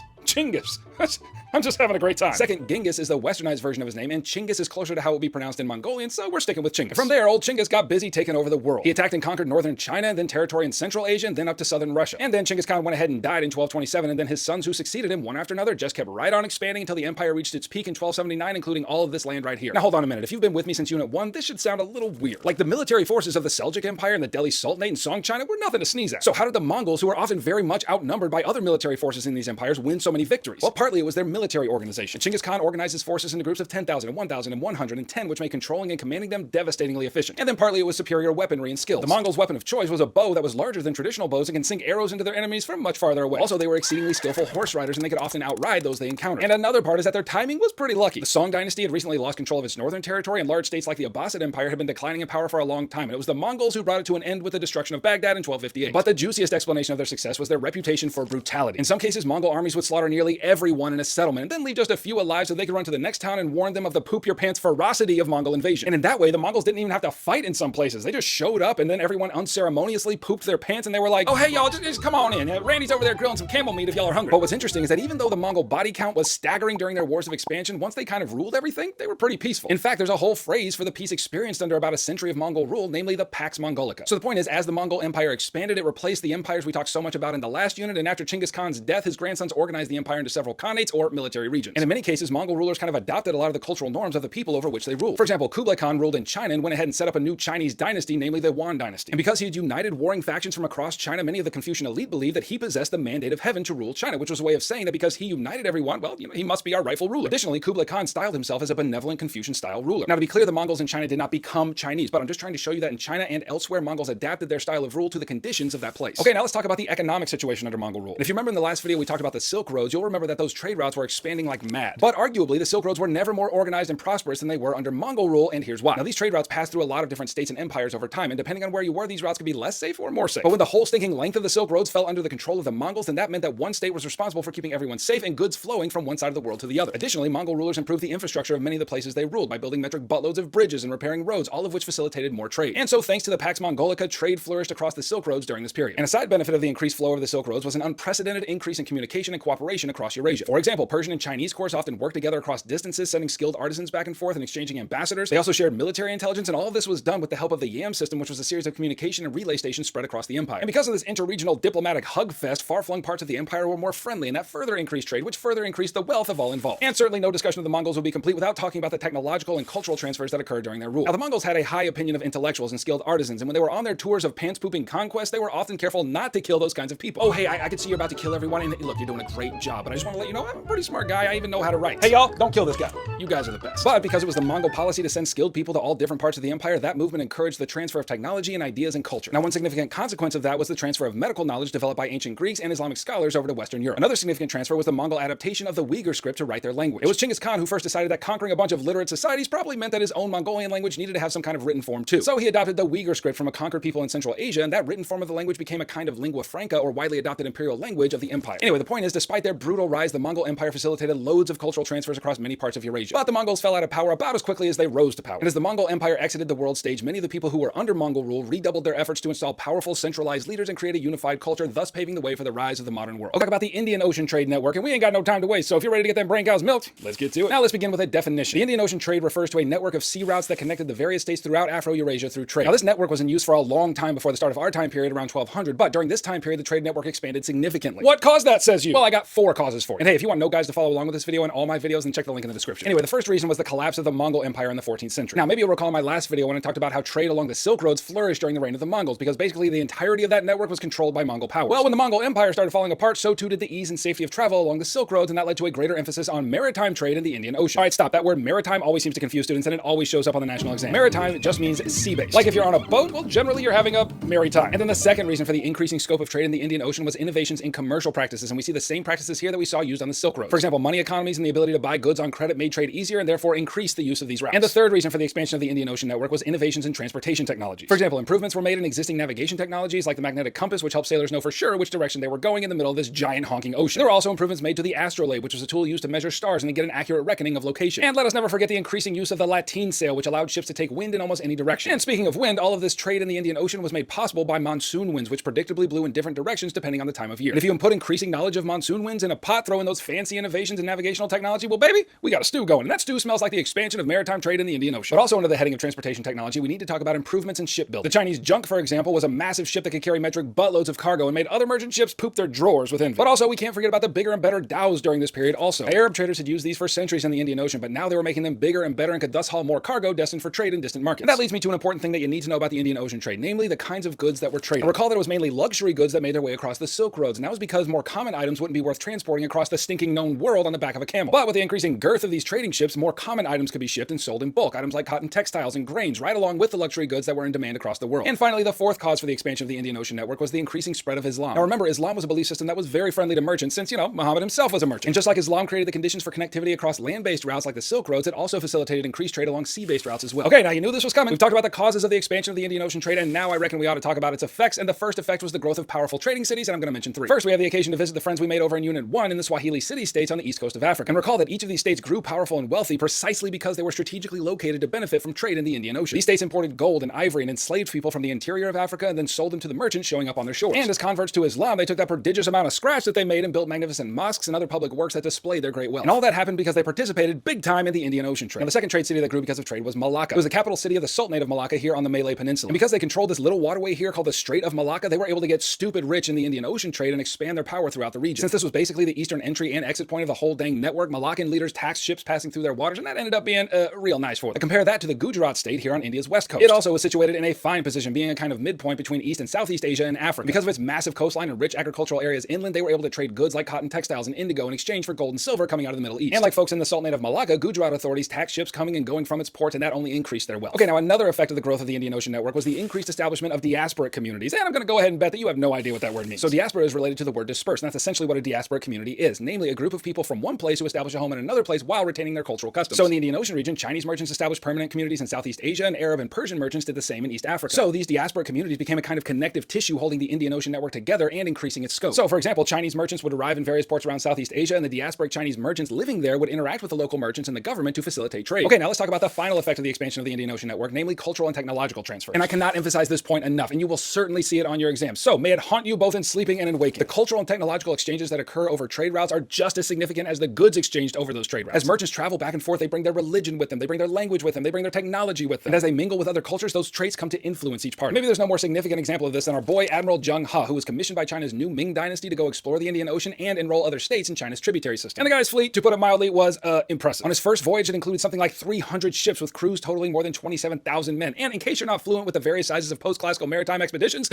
I'm just having a great time. Second, Genghis is the westernized version of his name, and Chinggis is closer to how it would be pronounced in Mongolian, so we're sticking with Chinggis. From there, old Chinggis got busy taking over the world. He attacked and conquered northern China, then territory in Central Asia, and then up to southern Russia. And then Chinggis Khan went ahead and died in 1227, and then his sons who succeeded him, one after another, just kept right on expanding until the empire reached its peak in 1279, including all of this land right here. Now hold on a minute, if you've been with me since Unit 1, this should sound a little weird. Like the military forces of the Seljuk Empire and the Delhi Sultanate and Song China were nothing to sneeze at. So how did the Mongols, who are often very much outnumbered by other military forces in these empires, win so many victories? Well, partly it was their military organization. Chinggis Khan organized his forces into groups of 10,000 and 1,000 and 110, which made controlling and commanding them devastatingly efficient. And then partly it was superior weaponry and skills. The Mongols' weapon of choice was a bow that was larger than traditional bows and can sink arrows into their enemies from much farther away. Also, they were exceedingly skillful horse riders, and they could often outride those they encountered. And another part is that their timing was pretty lucky. The Song dynasty had recently lost control of its northern territory, and large states like the Abbasid Empire had been declining in power for a long time, and it was the Mongols who brought it to an end with the destruction of Baghdad in 1258. But the juiciest explanation of their success was their reputation for brutality. In some cases, Mongol armies would slaughter nearly everyone in a settlement, and then leave just a few alive so they could run to the next town and warn them of the poop your pants ferocity of Mongol invasion. And in that way, the Mongols didn't even have to fight in some places. They just showed up, and then everyone unceremoniously pooped their pants, and they were like, oh hey y'all, just come on in. Randy's over there grilling some camel meat if y'all are hungry. But what's interesting is that even though the Mongol body count was staggering during their wars of expansion, once they kind of ruled everything, they were pretty peaceful. In fact, there's a whole phrase for the peace experienced under about a century of Mongol rule, namely the Pax Mongolica. So the point is, as the Mongol Empire expanded, it replaced the empires we talked so much about in the last unit, and after Chinggis Khan's death, his grandsons organized the empire into several khanates or military regions. And in many cases, Mongol rulers kind of adopted a lot of the cultural norms of the people over which they ruled. For example, Kublai Khan ruled in China and went ahead and set up a new Chinese dynasty, namely the Yuan dynasty. And because he had united warring factions from across China, many of the Confucian elite believed that he possessed the mandate of heaven to rule China, which was a way of saying that because he united everyone, well, he must be our rightful ruler. Additionally, Kublai Khan styled himself as a benevolent Confucian-style ruler. Now, to be clear, the Mongols in China did not become Chinese, but I'm just trying to show you that in China and elsewhere, Mongols adapted their style of rule to the conditions of that place. Okay, now let's talk about the economic situation under Mongol rule. And if you remember in the last video we talked about the Silk Roads, you'll remember that those trade routes were expanding like mad. But arguably, the Silk Roads were never more organized and prosperous than they were under Mongol rule, and here's why. Now, these trade routes passed through a lot of different states and empires over time, and depending on where you were, these routes could be less safe or more safe. But when the whole stinking length of the Silk Roads fell under the control of the Mongols, then that meant that one state was responsible for keeping everyone safe and goods flowing from one side of the world to the other. Additionally, Mongol rulers improved the infrastructure of many of the places they ruled by building metric buttloads of bridges and repairing roads, all of which facilitated more trade. And so, thanks to the Pax Mongolica, trade flourished across the Silk Roads during this period. And a side benefit of the increased flow over the Silk Roads was an unprecedented increase in communication and cooperation across Eurasia. For example, Persian and Chinese courts often worked together across distances, sending skilled artisans back and forth and exchanging ambassadors. They also shared military intelligence, and all of this was done with the help of the YAM system, which was a series of communication and relay stations spread across the empire. And because of this interregional diplomatic hugfest, far-flung parts of the empire were more friendly, and that further increased trade, which further increased the wealth of all involved. And certainly no discussion of the Mongols would be complete without talking about the technological and cultural transfers that occurred during their rule. Now, the Mongols had a high opinion of intellectuals and skilled artisans, and when they were on their tours of pants-pooping conquest, they were often careful not to kill those kinds of people. Oh, hey, I can see you're about to kill everyone, and look, you're doing a great job, but I just want to let you know I'm a pretty smart guy. I even know how to write. Hey, y'all, don't kill this guy. You guys are the best. But because it was the Mongol policy to send skilled people to all different parts of the empire, that movement encouraged the transfer of technology and ideas and culture. Now, one significant consequence of that was the transfer of medical knowledge developed by ancient Greeks and Islamic scholars over to Western Europe. Another significant transfer was the Mongol adaptation of the Uyghur script to write their language. It was Genghis Khan who first decided that conquering a bunch of literate societies probably meant that his own Mongolian language needed to have some kind of written form too. So he adopted the Uyghur script from a conquered people in Central Asia, and that written form of the language became a kind of lingua franca, or widely adopted imperial language of the empire. Anyway, the point is, despite their brutal rise, the Mongol Empire facilitated loads of cultural transfers across many parts of Eurasia. But the Mongols fell out of power about as quickly as they rose to power. And as the Mongol Empire exited the world stage, many of the people who were under Mongol rule redoubled their efforts to install powerful, centralized leaders and create a unified culture, thus paving the way for the rise of the modern world. We'll talk about the Indian Ocean Trade Network, and we ain't got no time to waste, so if you're ready to get them brain cows milked, let's get to it. Now let's begin with a definition. The Indian Ocean trade refers to a network of sea routes that connected the various states throughout Afro-Eurasia through trade. Now, this network was in use for a long time before the start of our time period around 1200, but during this time period, the trade network expanded significantly. What caused that, says you? Well, I got 4 causes for it. And hey, if you want no guys to follow along with this video and all my videos, then check the link in the description. Anyway, the first reason was the collapse of the Mongol Empire in the 14th century. Now, maybe you'll recall my last video when I talked about how trade along the Silk Roads flourished during the reign of the Mongols, because basically the entirety of that network was controlled by Mongol powers. Well, when the Mongol Empire started falling apart, so too did the ease and safety of travel along the Silk Roads, and that led to a greater emphasis on maritime trade in the Indian Ocean. All right, stop. That word maritime always seems to confuse students, and it always shows up on the national exam. Maritime just means sea-based. Like if you're on a boat, well, generally you're having a merry time. And then the second reason for the increasing scope of trade in the Indian Ocean was innovations in commercial practices, and we see the same practices here that we saw used on the Silk Road. For example, money economies and the ability to buy goods on credit made trade easier and therefore increased the use of these routes. And the third reason for the expansion of the Indian Ocean network was innovations in transportation technologies. For example, improvements were made in existing navigation technologies like the magnetic compass, which helped sailors know for sure which direction they were going in the middle of this giant honking ocean. There were also improvements made to the astrolabe, which was a tool used to measure stars and to get an accurate reckoning of location. And let us never forget the increasing use of the lateen sail, which allowed ships to take wind in almost any direction. And speaking of wind, all of this trade in the Indian Ocean was made possible by monsoon winds, which predictably blew in different directions depending on the time of year. And if you can put increasing knowledge of monsoon winds in a pot, throw in those fancy innovations in navigational technology, well, baby, we got a stew going. And that stew smells like the expansion of maritime trade in the Indian Ocean. But also under the heading of transportation technology, we need to talk about improvements in shipbuilding. The Chinese junk, for example, was a massive ship that could carry metric buttloads of cargo and made other merchant ships poop their drawers with envy. But also, we can't forget about the bigger and better dhows during this period also. Arab traders had used these for centuries in the Indian Ocean, but now they were making them bigger and better and could thus haul more cargo destined for trade in distant markets. And that leads me to an important thing that you need to know about the Indian Ocean trade, namely the kinds of goods that were traded. And recall that it was mainly luxury goods that made their way across the Silk Roads, and that was because more common items wouldn't be worth transporting across the stinking known world on the back of a camel. But with the increasing girth of these trading ships, more common items could be shipped and sold in bulk, items like cotton textiles and grains, right along with the luxury goods that were in demand across the world. And finally, the fourth cause for the expansion of the Indian Ocean network was the increasing spread of Islam. Now remember, Islam was a belief system that was very friendly to merchants since, Muhammad himself was a merchant. And just like Islam created the conditions for connectivity across land-based routes like the Silk Roads, it also facilitated increased trade along sea-based routes as well. Okay, now you knew this was coming. We've talked about the causes of the expansion of the Indian Ocean trade, and now I reckon we ought to talk about its effects. And the first effect was the growth of powerful trading cities, and I'm going to mention 3. First, we have the occasion to visit the friends we made over in Unit 1 in the Swahili city-states on the east coast of Africa. And recall that each of these states grew powerful and wealthy precisely because they were strategically located to benefit from trade in the Indian Ocean. These states imported gold and ivory and enslaved people from the interior of Africa and then sold them to the merchants showing up on their shores. And as converts to Islam, they took that prodigious amount of scratch that they made and built magnificent mosques and other public works that displayed their great wealth. And all that happened because they participated big time in the Indian Ocean trade. Now, the second trade city that grew because of trade was Malacca. It was the capital city of the Sultanate of Malacca here on the Malay Peninsula. And because they controlled this little waterway here called the Strait of Malacca, they were able to get stupid rich in the Indian Ocean trade and expand their power throughout the region. Since this was basically basically the eastern entry and exit point of the whole dang network. Malaccan leaders taxed ships passing through their waters, and that ended up being real nice for them. Compare that to the Gujarat state here on India's west coast. It also was situated in a fine position, being a kind of midpoint between East and Southeast Asia and Africa. Because of its massive coastline and rich agricultural areas inland, they were able to trade goods like cotton, textiles, and indigo in exchange for gold and silver coming out of the Middle East. And like folks in the Sultanate of Malacca, Gujarat authorities taxed ships coming and going from its ports, and that only increased their wealth. Okay, now another effect of the growth of the Indian Ocean network was the increased establishment of diasporic communities, and I'm going to go ahead and bet that you have no idea what that word means. So diaspora is related to the word disperse, and that's essentially what a diasporic community is, namely a group of people from one place who establish a home in another place while retaining their cultural customs. So in the Indian Ocean region, Chinese merchants established permanent communities in Southeast Asia, and Arab and Persian merchants did the same in East Africa. So these diasporic communities became a kind of connective tissue holding the Indian Ocean network together and increasing its scope. So for example, Chinese merchants would arrive in various ports around Southeast Asia, and the diasporic Chinese merchants living there would interact with the local merchants and the government to facilitate trade. Okay, now let's talk about the final effect of the expansion of the Indian Ocean network, namely cultural and technological transfer. And I cannot emphasize this point enough, and you will certainly see it on your exams. So may it haunt you both in sleeping and in waking. The cultural and technological exchanges that occur over trade routes are just as significant as the goods exchanged over those trade routes. As merchants travel back and forth, they bring their religion with them, they bring their language with them, they bring their technology with them. And as they mingle with other cultures, those traits come to influence each party. Maybe there's no more significant example of this than our boy Admiral Zheng He, who was commissioned by China's new Ming dynasty to go explore the Indian Ocean and enroll other states in China's tributary system. And the guy's fleet, to put it mildly, was impressive. On his first voyage, it included something like 300 ships with crews totaling more than 27,000 men. And in case you're not fluent with the various sizes of post-classical maritime expeditions,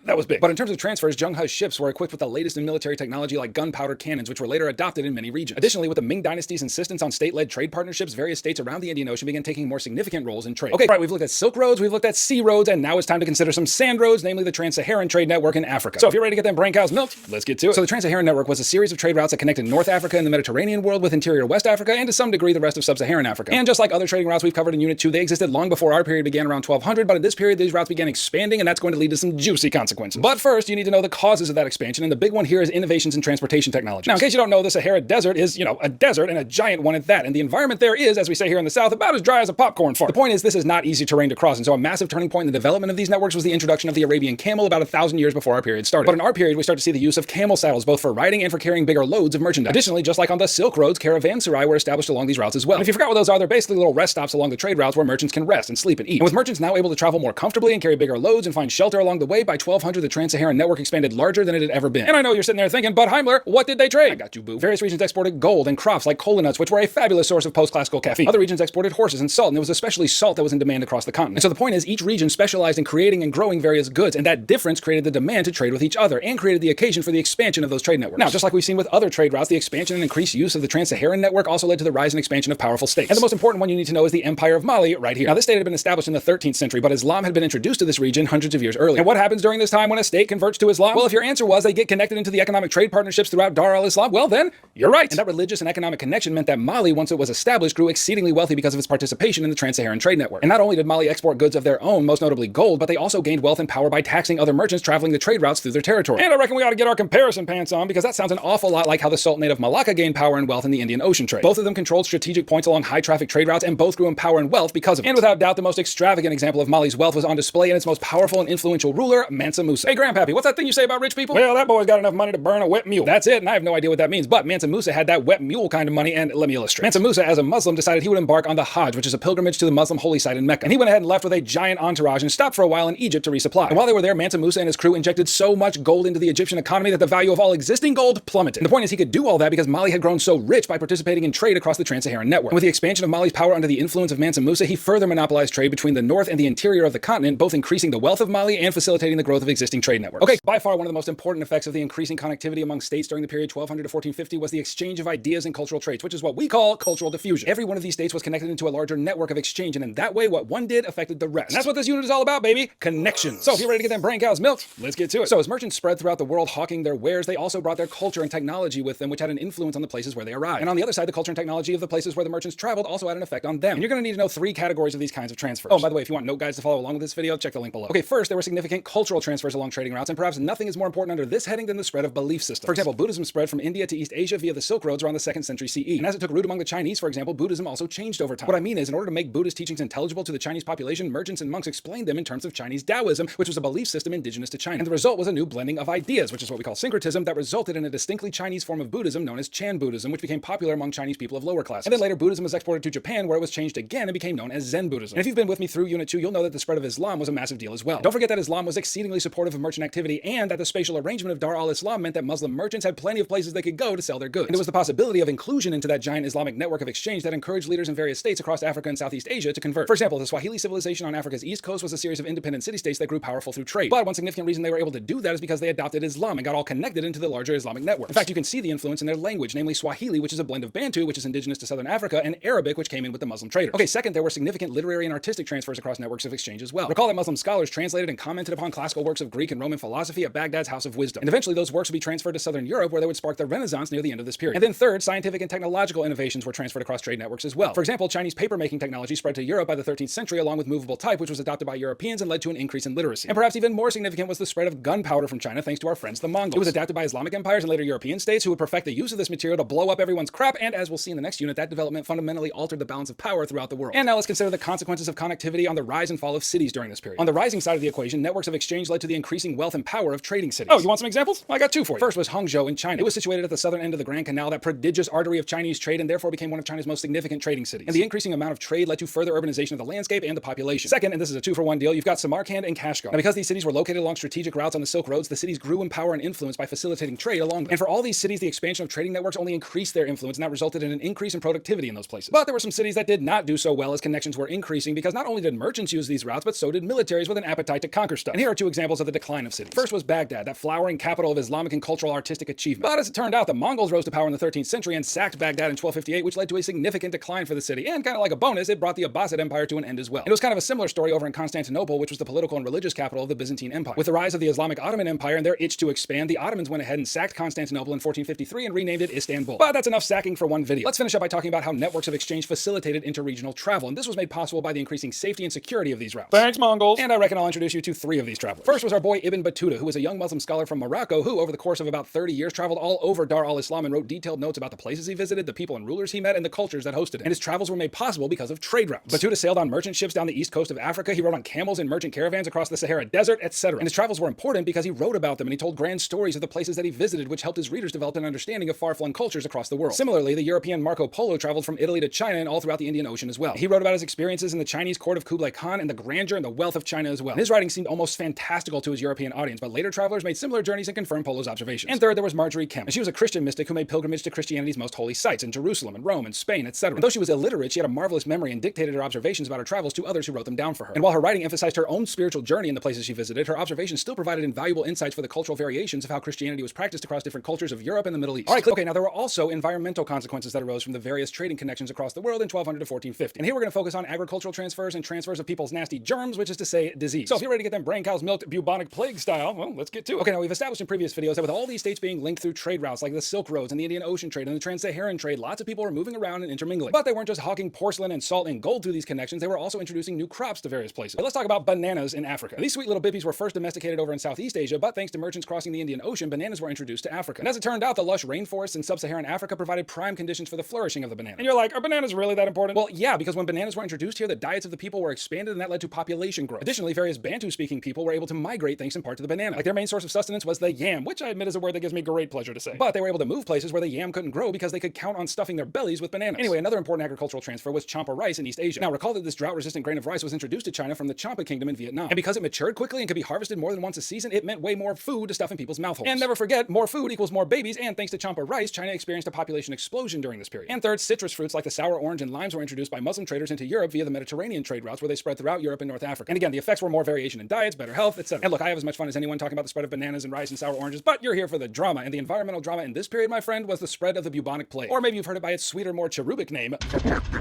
that was big. But in terms of transfers, Zheng He's ships were equipped with the latest in military technology like gunpowder cannons, which were later adopted in many regions. Additionally, with the Ming dynasty's insistence on state-led trade partnerships, various states around the Indian Ocean began taking more significant roles in trade. Okay, right, we've looked at silk roads, we've looked at sea roads, and now it's time to consider some sand roads, namely the Trans-Saharan trade network in Africa. So if you're ready to get them brain cows milked, let's get to it. So the Trans-Saharan network was a series of trade routes that connected North Africa and the Mediterranean world with interior West Africa, and to some degree the rest of sub-Saharan Africa. And just like other trading routes we've covered in Unit 2, they existed long before our period began around 1200, but in this period these routes began expanding, and that's going to lead to some juicy consequences. But first, you need to know the causes of that expansion, and the big one here is innovations in transportation technology. Now, in case you don't know, the Sahara Desert is, a desert, and a giant one at that, and the environment there is, as we say here in the South, about as dry as a popcorn farm. The point is, this is not easy terrain to cross, and so a massive turning point in the development of these networks was the introduction of the Arabian camel about 1,000 years before our period started. But in our period, we start to see the use of camel saddles, both for riding and for carrying bigger loads of merchandise. Additionally, just like on the Silk Roads, caravanserai were established along these routes as well. And if you forgot what those are, they're basically little rest stops along the trade routes where merchants can rest and sleep and eat. And with merchants now able to travel more comfortably and carry bigger loads and find shelter along the way, by 1200 the Trans-Saharan network expanded larger than it had ever been. And I know you're sitting there thinking, but Hiemler, what did they trade? I got you, boo. Various regions exported gold and crops like cola nuts, which were a fabulous source of post-classical caffeine. Other regions exported horses and salt, and it was especially salt that was in demand across the continent. And so the point is, each region specialized in creating and growing various goods, and that difference created the demand to trade with each other and created the occasion for the expansion of those trade networks. Now, just like we've seen with other trade routes, the expansion and increased use of the Trans-Saharan network also led to the rise and expansion of powerful states. And the most important one you need to know is the Empire of Mali right here. Now, this state had been established in the 13th century, but Islam had been introduced to this region hundreds of years earlier. And what happens during this time when a state converts to Islam? Well, if your answer was they get connected into the economic trade partnerships throughout Dar al-Islam, well then, you're right. And that religious and economic connection meant that Mali, once it was established, grew exceedingly wealthy because of its participation in the Trans-Saharan trade network. And not only did Mali export goods of their own, most notably gold, but they also gained wealth and power by taxing other merchants traveling the trade routes through their territory. And I reckon we ought to get our comparison pants on, because that sounds an awful lot like how the Sultanate of Malacca gained power and wealth in the Indian Ocean trade. Both of them controlled strategic points along high-traffic trade routes, and both grew in power and wealth because of it. And without doubt, the most extravagant example of Mali's wealth was on display in its most powerful and influential ruler, Mansa Musa. Hey, Grandpappy, what's that thing you say about rich people? Well, that boy's got enough money to burn a wet mule. That's it, and I have no idea what that means, but Mansa Musa had that wet mule kind of money, and let me illustrate. Mansa Musa, as a Muslim, decided he would embark on the Hajj, which is a pilgrimage to the Muslim holy site in Mecca. And he went ahead and left with a giant entourage and stopped for a while in Egypt to resupply. And while they were there, Mansa Musa and his crew injected so much gold into the Egyptian economy that the value of all existing gold plummeted. And the point is, he could do all that because Mali had grown so rich by participating in trade across the Trans-Saharan network. And with the expansion of Mali's power under the influence of Mansa Musa, he further monopolized trade between the north and the interior of the continent, both increasing the wealth of Mali and facilitating the growth of existing trade networks. Okay, by far one of the most important effects of the increasing connectivity among states during the period 1200 to 1450 was the exchange of ideas and cultural traits, which is what we call cultural diffusion. Every one of these states was connected into a larger network of exchange, and in that way, what one did affected the rest. And that's what this unit is all about, baby. Connections. So if you're ready to get them brain cows milked, let's get to it. So as merchants spread throughout the world hawking their wares, they also brought their culture and technology with them, which had an influence on the places where they arrived. And on the other side, the culture and technology of the places where the merchants traveled also had an effect on them. And you're going to need to know 3 categories of these kinds of transfers. Oh, by the way, if you want note guides to follow along with this video, check the link below. Okay, first, there were significant cultural transfers along trading routes, and perhaps nothing is more important under this heading than the spread of belief systems. For example, Buddhism spread from India to East Asia via the Silk Roads around the 2nd century CE. And as it took root among the Chinese, for example, Buddhism also changed over time. What I mean is, in order to make Buddhist teachings intelligible to the Chinese population, merchants and monks explained them in terms of Chinese Taoism, which was a belief system indigenous to China. And the result was a new blending of ideas, which is what we call syncretism, that resulted in a distinctly Chinese form of Buddhism known as Chan Buddhism, which became popular among Chinese people of lower classes. And then later, Buddhism was exported to Japan, where it was changed again and became known as Zen Buddhism. And if you've been with me through Unit 2, you'll know that the spread of Islam was a massive deal as well. Don't forget that Islam was exceedingly supportive of merchant activity, and that the spatial arrangement of Dar al-Islam meant that Muslim merchants had plenty of places they could go to sell their goods. And it was the possibility of inclusion into that giant Islamic network of exchange that encouraged leaders in various states across Africa and Southeast Asia to convert. For example, the Swahili civilization on Africa's east coast was a series of independent city-states that grew powerful through trade. But one significant reason they were able to do that is because they adopted Islam and got all connected into the larger Islamic network. In fact, you can see the influence in their language, namely Swahili, which is a blend of Bantu, which is indigenous to southern Africa, and Arabic, which came in with the Muslim traders. Okay, second, there were significant literary and artistic transfers across networks of exchange as well. Recall that Muslim scholars translated and commented upon classical works of Greek and Roman philosophy at Baghdad's House of Wisdom. And eventually those works would be transferred to southern Europe, where they would spark the Renaissance near the end of this period. And then third, scientific and technological innovations were transferred across trade networks as well. For example, Chinese paper-making technology spread to Europe by the 13th century along with movable type, which was adopted by Europeans and led to an increase in literacy. And perhaps even more significant was the spread of gunpowder from China thanks to our friends the Mongols. It was adapted by Islamic empires and later European states who would perfect the use of this material to blow up everyone's crap, and as we'll see in the next unit, that development fundamentally altered the balance of power throughout the world. And now let's consider the consequences of connectivity on the rise and fall of cities during this period. On the rising side of the equation, networks of exchange led to the increasing wealth and power of trading cities. Oh, you want some examples? I got two for you. First was Hangzhou in China. It was situated at the southern end of the Grand Canal, that prodigious artery of Chinese trade, and therefore became one of China's most significant trading cities. And the increasing amount of trade led to further urbanization of the landscape and the population. Second, and this is a two-for-one deal, you've got Samarkand and Kashgar. Now, because these cities were located along strategic routes on the Silk Roads, the cities grew in power and influence by facilitating trade along them. And for all these cities, the expansion of trading networks only increased their influence, and that resulted in an increase in productivity in those places. But there were some cities that did not do so well as connections were increasing, because not only did merchants use these routes, but so did militaries with an appetite to conquer stuff. And here are two examples of the decline of cities. First was Baghdad, that flowering capital of Islamic and cultural artistic achievement. But as it turned out, the Mongols rose to power in the 13th century and sacked Baghdad in 1258, which led to a significant decline for the city. And kind of like a bonus, it brought the Abbasid Empire to an end as well. And it was kind of a similar story over in Constantinople, which was the political and religious capital of the Byzantine Empire. With the rise of the Islamic Ottoman Empire and their itch to expand, the Ottomans went ahead and sacked Constantinople in 1453 and renamed it Istanbul. But that's enough sacking for one video. Let's finish up by talking about how networks of exchange facilitated interregional travel, and this was made possible by the increasing safety and security of these routes. Thanks, Mongols! And I reckon I'll introduce you to three of these travelers. First was our boy Ibn Battuta, who was a young Muslim scholar from Morocco who, over the course of about 30 years, traveled all over Dar al-Islam and wrote detailed notes about the places he visited, the people and rulers he met, and the cultures that hosted him. And his travels were made possible because of trade routes. Battuta sailed on merchant ships down the east coast of Africa, he rode on camels in merchant caravans across the Sahara Desert, etc. And his travels were important because he wrote about them and he told grand stories of the places that he visited, which helped his readers develop an understanding of far-flung cultures across the world. Similarly, the European Marco Polo traveled from Italy to China and all throughout the Indian Ocean as well. He wrote about his experiences in the Chinese court of Kublai Khan and the grandeur and the wealth of China as well. And his writing seemed almost fantastical to his European audience, but later travelers made similar journeys and confirmed Polo's observations. And third, there was Marjorie Kemp, and she was a Christian mystic who made pilgrimage to Christianity's most holy sites in Jerusalem and Rome and Spain, etc. And though she was illiterate, she had a marvelous memory and dictated her observations about her travels to others who wrote them down for her. And while her writing emphasized her own spiritual journey in the places she visited, her observations still provided invaluable insights for the cultural variations of how Christianity was practiced across different cultures of Europe and the Middle East. Alright, okay, now there were also environmental consequences that arose from the various trading connections across the world in 1200 to 1450. And here we're going to focus on agricultural transfers and transfers of people's nasty germs, which is to say, disease. So if you're ready to get them brain cows milked bubonic plague style, well, let's get to it. Okay, now we've established in previous videos that with all these states being linked through trade routes like the Silk Roads and the Indian Ocean trade and the Trans-Saharan trade, lots of people were moving around and intermingling. But they weren't just hawking porcelain and salt and gold through these connections, they were also introducing new crops to various places. But let's talk about bananas in Africa. These sweet little bibbies were first domesticated over in Southeast Asia, but thanks to merchants crossing the Indian Ocean, bananas were introduced to Africa. And as it turned out, the lush rainforests in sub-Saharan Africa provided prime conditions for the flourishing of the banana. And you're like, are bananas really that important? Well, yeah, because when bananas were introduced here, the diets of the people were expanded and that led to population growth. Additionally, various Bantu-speaking people were able to migrate thanks in part to the banana. Like their main source of sustenance was the yam, which I admit is a word that gives me great pleasure to say. But they were able to move places where the yam couldn't grow because they could count on stuffing their bellies with bananas. Anyway, another important agricultural transfer was champa rice in East Asia. Now, recall that this drought-resistant grain of rice was introduced to China from the Champa Kingdom in Vietnam. And because it matured quickly and could be harvested more than once a season, it meant way more food to stuff in people's mouth holes. And never forget, more food equals more babies, and thanks to champa rice, China experienced a population explosion during this period. And third, citrus fruits like the sour orange and limes were introduced by Muslim traders into Europe via the Mediterranean trade routes where they spread throughout Europe and North Africa. And again, the effects were more variation in diets, better health, etc. And look, I have as much fun as anyone talking about the spread of bananas and rice and sour oranges, but you're here for the drama, and the environmental drama in this period, my friend, was the spread of the bubonic plague. Or maybe you've heard it by its sweeter, more cherubic name.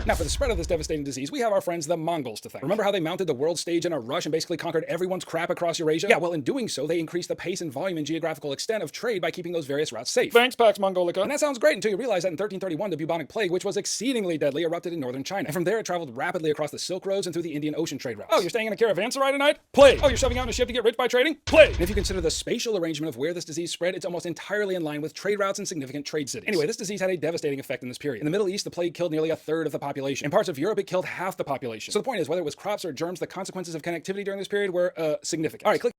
Now, for the spread of this devastating disease, we have our friends the Mongols to thank. Remember how they mounted the world stage in a rush and basically conquered everyone's crap across Eurasia? Yeah, well, in doing so, they increased the pace and volume and geographical extent of trade by keeping those various routes safe. Thanks, Pax Mongolica. And that sounds great until you realize that in 1331, the bubonic plague, which was exceedingly deadly, erupted in northern China. And from there, it traveled rapidly across the Silk Roads and through the Indian Ocean trade routes. Oh, you're staying in a caravanserai tonight? Plague! Oh, you're shoving out in a ship to get rich by trading? Plague! And if you consider the spatial arrangement of where this disease spread, it's almost entirely in line with trade routes and significant trade cities. Anyway, this disease had a devastating effect in this period. In the Middle East, the plague killed nearly a third of the population. In parts of Europe, it killed half the population. So the point is, whether it was crops or germs, the consequences of connectivity during this period were significant. All right, click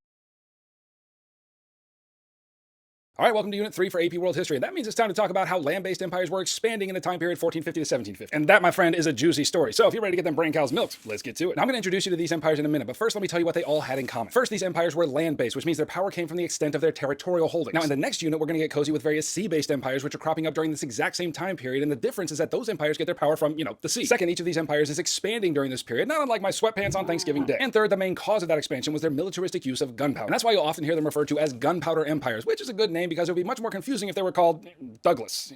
All right, welcome to Unit 3 for AP World History. And that means it's time to talk about how land-based empires were expanding in the time period 1450 to 1750. And that, my friend, is a juicy story. So if you're ready to get them brain cows milked, let's get to it. Now, I'm going to introduce you to these empires in a minute, but first let me tell you what they all had in common. First, these empires were land-based, which means their power came from the extent of their territorial holdings. Now, in the next unit, we're going to get cozy with various sea-based empires, which are cropping up during this exact same time period, and the difference is that those empires get their power from, the sea. Second, each of these empires is expanding during this period, not unlike my sweatpants on Thanksgiving Day. And third, the main cause of that expansion was their militaristic use of gunpowder. And that's why you'll often hear them referred to as gunpowder empires, which is a good name because it would be much more confusing if they were called Douglas.